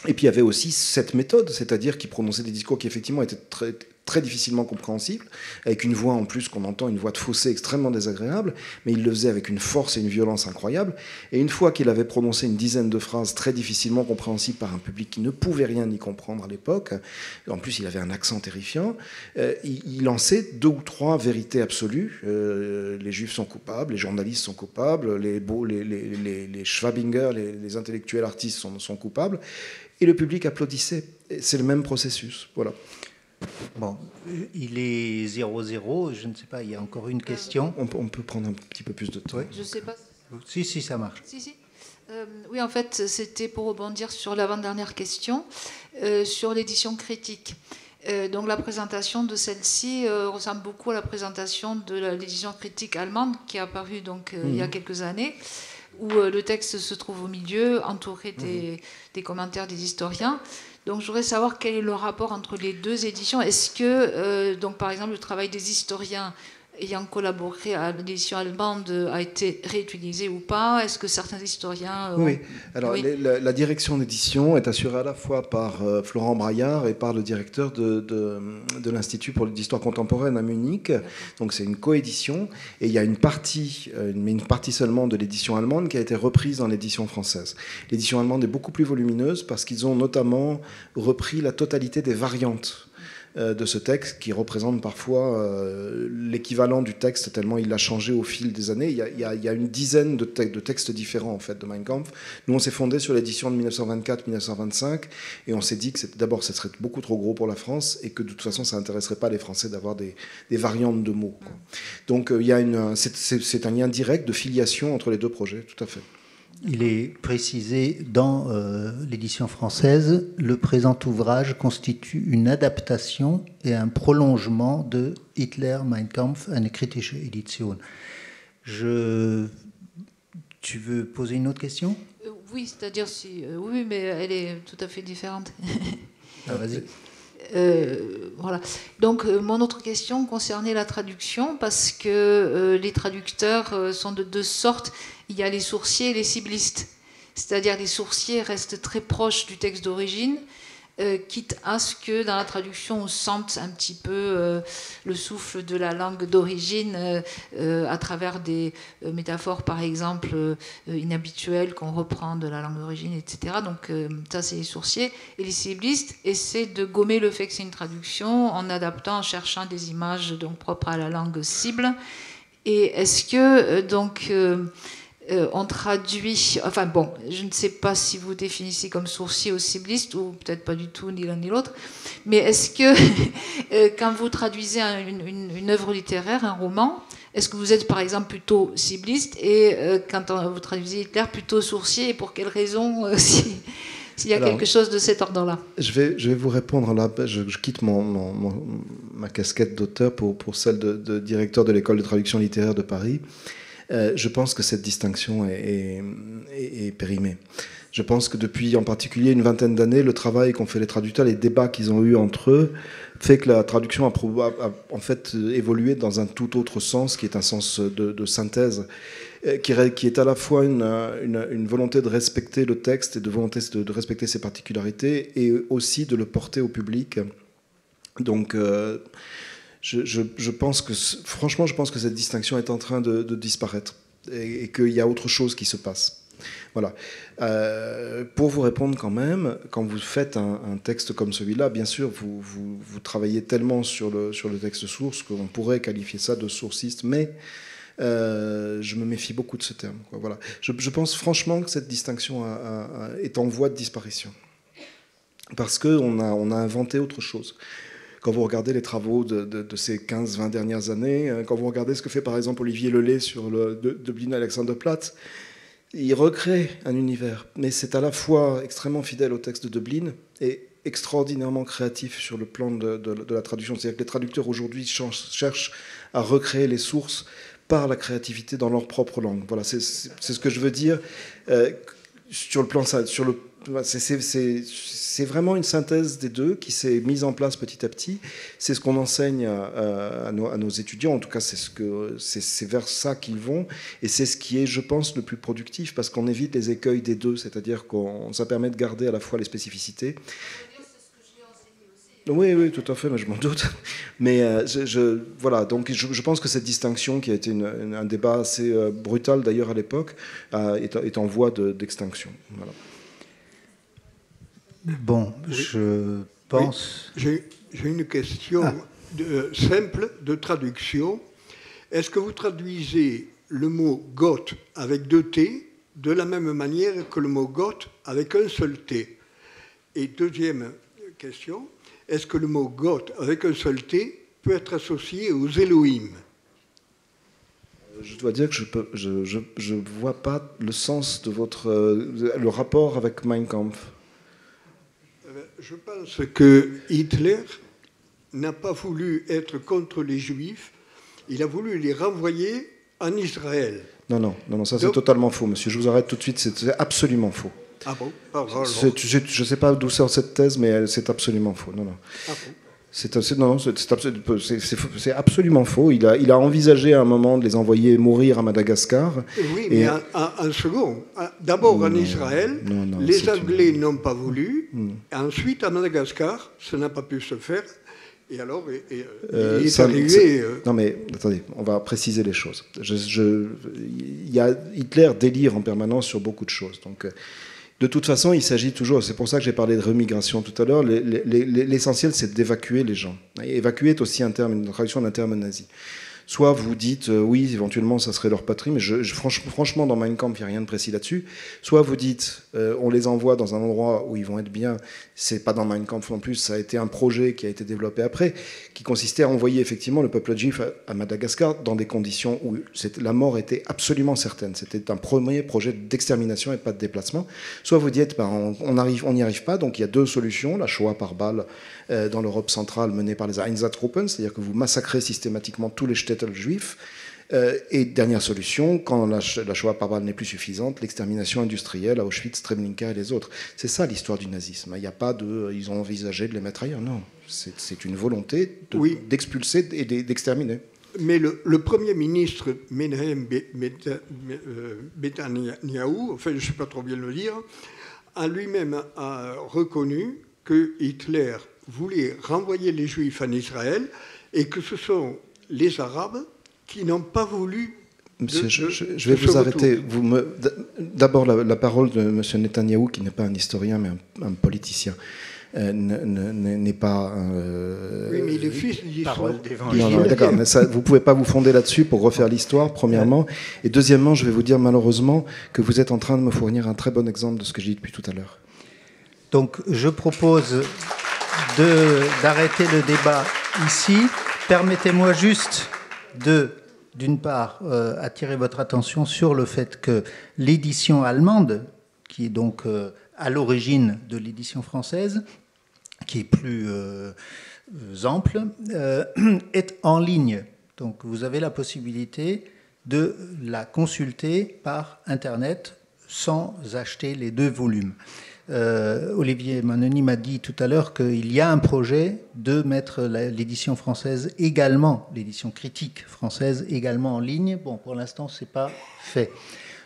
Et puis il y avait aussi cette méthode, c'est-à-dire qu'il prononçait des discours qui effectivement étaient très difficilement compréhensibles, avec une voix en plus qu'on entend, une voix de fossé extrêmement désagréable, mais il le faisait avec une force et une violence incroyables. Et une fois qu'il avait prononcé une dizaine de phrases très difficilement compréhensibles par un public qui ne pouvait rien y comprendre à l'époque, en plus il avait un accent terrifiant, il lançait 2 ou 3 vérités absolues. Les juifs sont coupables, les journalistes sont coupables, les Schwabinger, les intellectuels artistes sont coupables, et le public applaudissait. C'est le même processus. Voilà. Bon, il est 0-0, je ne sais pas, il y a encore une question. On peut prendre un petit peu plus de temps. Je ne sais pas. Si, ça marche. Si. Oui, en fait, c'était pour rebondir sur l'avant-dernière question, sur l'édition critique. Donc la présentation de celle-ci ressemble beaucoup à la présentation de l'édition critique allemande qui est apparue donc, il y a quelques années. où le texte se trouve au milieu, entouré des commentaires des historiens. Donc je voudrais savoir quel est le rapport entre les deux éditions. Est-ce que, donc, par exemple, le travail des historiens ayant collaboré à l'édition allemande a été réutilisé ou pas? Est-ce que certains historiens... Oui, alors oui. La direction d'édition est assurée à la fois par Florent Braillard et par le directeur de l'Institut pour l'histoire contemporaine à Munich. Donc c'est une coédition, et il y a une partie seulement de l'édition allemande qui a été reprise dans l'édition française. L'édition allemande est beaucoup plus volumineuse parce qu'ils ont notamment repris la totalité des variantes de ce texte, qui représente parfois l'équivalent du texte tellement il a changé au fil des années. Il y a une dizaine de textes différents en fait de Mein Kampf. Nous on s'est fondé sur l'édition de 1924-1925 et on s'est dit que d'abord ce serait beaucoup trop gros pour la France et que de toute façon ça n'intéresserait pas les Français d'avoir des variantes de mots, quoi. Donc c'est un lien direct de filiation entre les deux projets, tout à fait. Il est précisé dans l'édition française, le présent ouvrage constitue une adaptation et un prolongement de Hitler, Mein Kampf, eine kritische Edition. Tu veux poser une autre question? Oui, c'est-à-dire oui, mais elle est tout à fait différente. Ah, vas-y. Voilà. Donc, mon autre question concernait la traduction, parce que les traducteurs sont de deux sortes. Il y a les sourciers et les ciblistes. C'est-à-dire les sourciers restent très proches du texte d'origine, quitte à ce que dans la traduction on sente un petit peu le souffle de la langue d'origine à travers des métaphores par exemple inhabituelles qu'on reprend de la langue d'origine, etc. Donc ça c'est les sourciers. Et les ciblistes essaient de gommer le fait que c'est une traduction en adaptant, en cherchant des images donc propres à la langue cible. Et est-ce que donc on traduit, enfin bon, je ne sais pas si vous définissez comme sourcier ou cibliste, ou peut-être pas du tout, ni l'un ni l'autre, mais est-ce que quand vous traduisez une œuvre littéraire, un roman, est-ce que vous êtes par exemple plutôt cibliste, et quand vous traduisez Hitler, plutôt sourcier, et pour quelles raisons s'il y a quelque chose de cet ordre-là? Je vais vous répondre là. Je quitte ma casquette d'auteur pour celle de directeur de l'école de traduction littéraire de Paris. Je pense que cette distinction est périmée. Je pense que depuis en particulier une vingtaine d'années, le travail qu'ont fait les traducteurs, les débats qu'ils ont eus entre eux, fait que la traduction a en fait évolué dans un tout autre sens, qui est un sens de synthèse, qui est à la fois une volonté de respecter le texte et de volonté de respecter ses particularités, et aussi de le porter au public. Donc je pense que, franchement, je pense que cette distinction est en train de disparaître et qu'il y a autre chose qui se passe. Voilà. Pour vous répondre quand même, quand vous faites un texte comme celui-là, bien sûr, vous travaillez tellement sur le texte source qu'on pourrait qualifier ça de sourciste, mais je me méfie beaucoup de ce terme, quoi. Voilà. Je pense franchement que cette distinction est en voie de disparition parce qu'on a inventé autre chose. Quand vous regardez les travaux de ces 15-20 dernières années, quand vous regardez ce que fait par exemple Olivier Lelay sur le Dublin-Alexanderplatz, il recrée un univers, mais c'est à la fois extrêmement fidèle au texte de Dublin et extraordinairement créatif sur le plan de la traduction. C'est-à-dire que les traducteurs aujourd'hui cherchent à recréer les sources par la créativité dans leur propre langue. Voilà, c'est ce que je veux dire. Sur le plan, c'est vraiment une synthèse des deux qui s'est mise en place petit à petit. C'est ce qu'on enseigne à nos étudiants. En tout cas, c'est vers ça qu'ils vont. Et c'est ce qui est, je pense, le plus productif, parce qu'on évite les écueils des deux. C'est-à-dire que ça permet de garder à la fois les spécificités. Oui, tout à fait, mais je m'en doute. Mais voilà, donc je pense que cette distinction, qui a été un débat assez brutal d'ailleurs à l'époque, est en voie d'extinction. Voilà. Bon, je pense... Oui, j'ai une question simple de traduction. Est-ce que vous traduisez le mot « goth » avec 2 T de la même manière que le mot « goth » avec un seul T? Et deuxième question, est-ce que le mot « goth » avec un seul T peut être associé aux Elohim? Je dois dire que je ne vois pas le sens de le rapport avec Mein Kampf. Je pense que Hitler n'a pas voulu être contre les Juifs, il a voulu les renvoyer en Israël. Non, ça c'est totalement faux, monsieur. Je vous arrête tout de suite, c'est absolument faux. Ah bon? Pardon, je ne sais pas d'où sort cette thèse, mais c'est absolument faux. Non. Ah bon? C'est absolument faux. Il a envisagé à un moment de les envoyer mourir à Madagascar. Oui, mais en second. D'abord en Israël, les Anglais n'ont pas voulu. Ensuite, à Madagascar, ça n'a pas pu se faire. Et alors, il est arrivé... Non mais, attendez, on va préciser les choses. Hitler délire en permanence sur beaucoup de choses. Donc... De toute façon, il s'agit toujours, c'est pour ça que j'ai parlé de remigration tout à l'heure, l'essentiel c'est d'évacuer les gens. Et évacuer est aussi une traduction d'un terme nazi. Soit vous dites, oui, éventuellement ça serait leur patrie, mais franchement dans Mein Kampf, il n'y a rien de précis là-dessus. Soit vous dites, on les envoie dans un endroit où ils vont être bien, c'est pas dans Mein Kampf non plus, ça a été un projet qui a été développé après, qui consistait à envoyer effectivement le peuple juif à Madagascar dans des conditions où la mort était absolument certaine. C'était un premier projet d'extermination et pas de déplacement. Soit vous dites, on n'y arrive pas, donc il y a deux solutions, la Shoah par balle dans l'Europe centrale menée par les Einsatzgruppen, c'est-à-dire que vous massacrez systématiquement tous les shtetl juifs. Et dernière solution, quand la Shoah par balle n'est plus suffisante, l'extermination industrielle à Auschwitz, Treblinka et les autres. C'est ça l'histoire du nazisme. Il n'y a pas ils ont envisagé de les mettre ailleurs. Non, c'est une volonté d'expulser et d'exterminer. Mais le Premier ministre Menahem Netanyahu, enfin je ne sais pas trop bien le dire, a lui-même reconnu que Hitler voulait renvoyer les Juifs en Israël et que ce sont les Arabes qui n'ont pas voulu... Monsieur, je vais vous arrêter. D'abord, la parole de M. Netanyahou, qui n'est pas un historien, mais un politicien, n'est pas... oui, mais il est fils d'histoire. Non, d'accord, mais ça, vous ne pouvez pas vous fonder là-dessus pour refaire l'histoire, premièrement. Et deuxièmement, je vais vous dire malheureusement que vous êtes en train de me fournir un très bon exemple de ce que j'ai dit depuis tout à l'heure. Donc, je propose d'arrêter le débat ici. Permettez-moi juste d'une part, attirer votre attention sur le fait que l'édition allemande, qui est donc à l'origine de l'édition française, qui est plus ample, est en ligne. Donc vous avez la possibilité de la consulter par Internet sans acheter les deux volumes. Olivier Manoni m'a dit tout à l'heure qu'il y a un projet de mettre l'édition française également, l'édition critique française également en ligne. Bon, pour l'instant, ce n'est pas fait.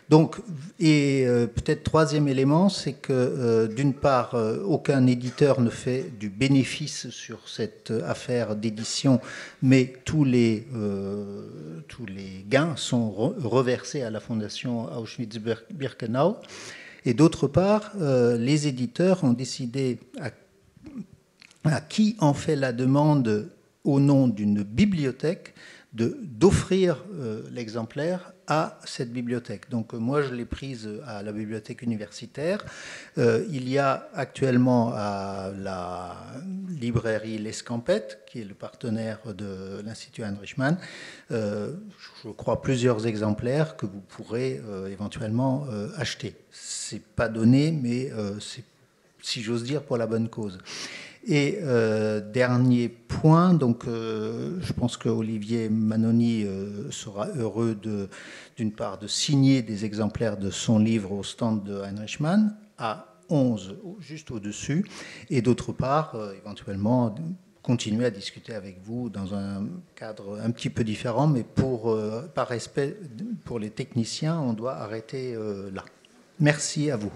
Donc, et peut-être troisième élément, c'est que d'une part, aucun éditeur ne fait du bénéfice sur cette affaire d'édition, mais tous les gains sont reversés à la fondation Auschwitz-Birkenau. Et d'autre part, les éditeurs ont décidé à qui en fait la demande au nom d'une bibliothèque d'offrir l'exemplaire à cette bibliothèque. Donc moi, je l'ai prise à la bibliothèque universitaire. Il y a actuellement à la librairie L'Escampette, qui est le partenaire de l'Institut Heinrich Mann, je crois plusieurs exemplaires que vous pourrez éventuellement acheter. C'est pas donné, mais c'est, si j'ose dire, pour la bonne cause. Et dernier point, donc je pense que Olivier Manoni sera heureux d'une part de signer des exemplaires de son livre au stand de Heinrich Mann à 11, juste au-dessus, et d'autre part, éventuellement, continuer à discuter avec vous dans un cadre un petit peu différent, mais par respect pour les techniciens, on doit arrêter là. Merci à vous.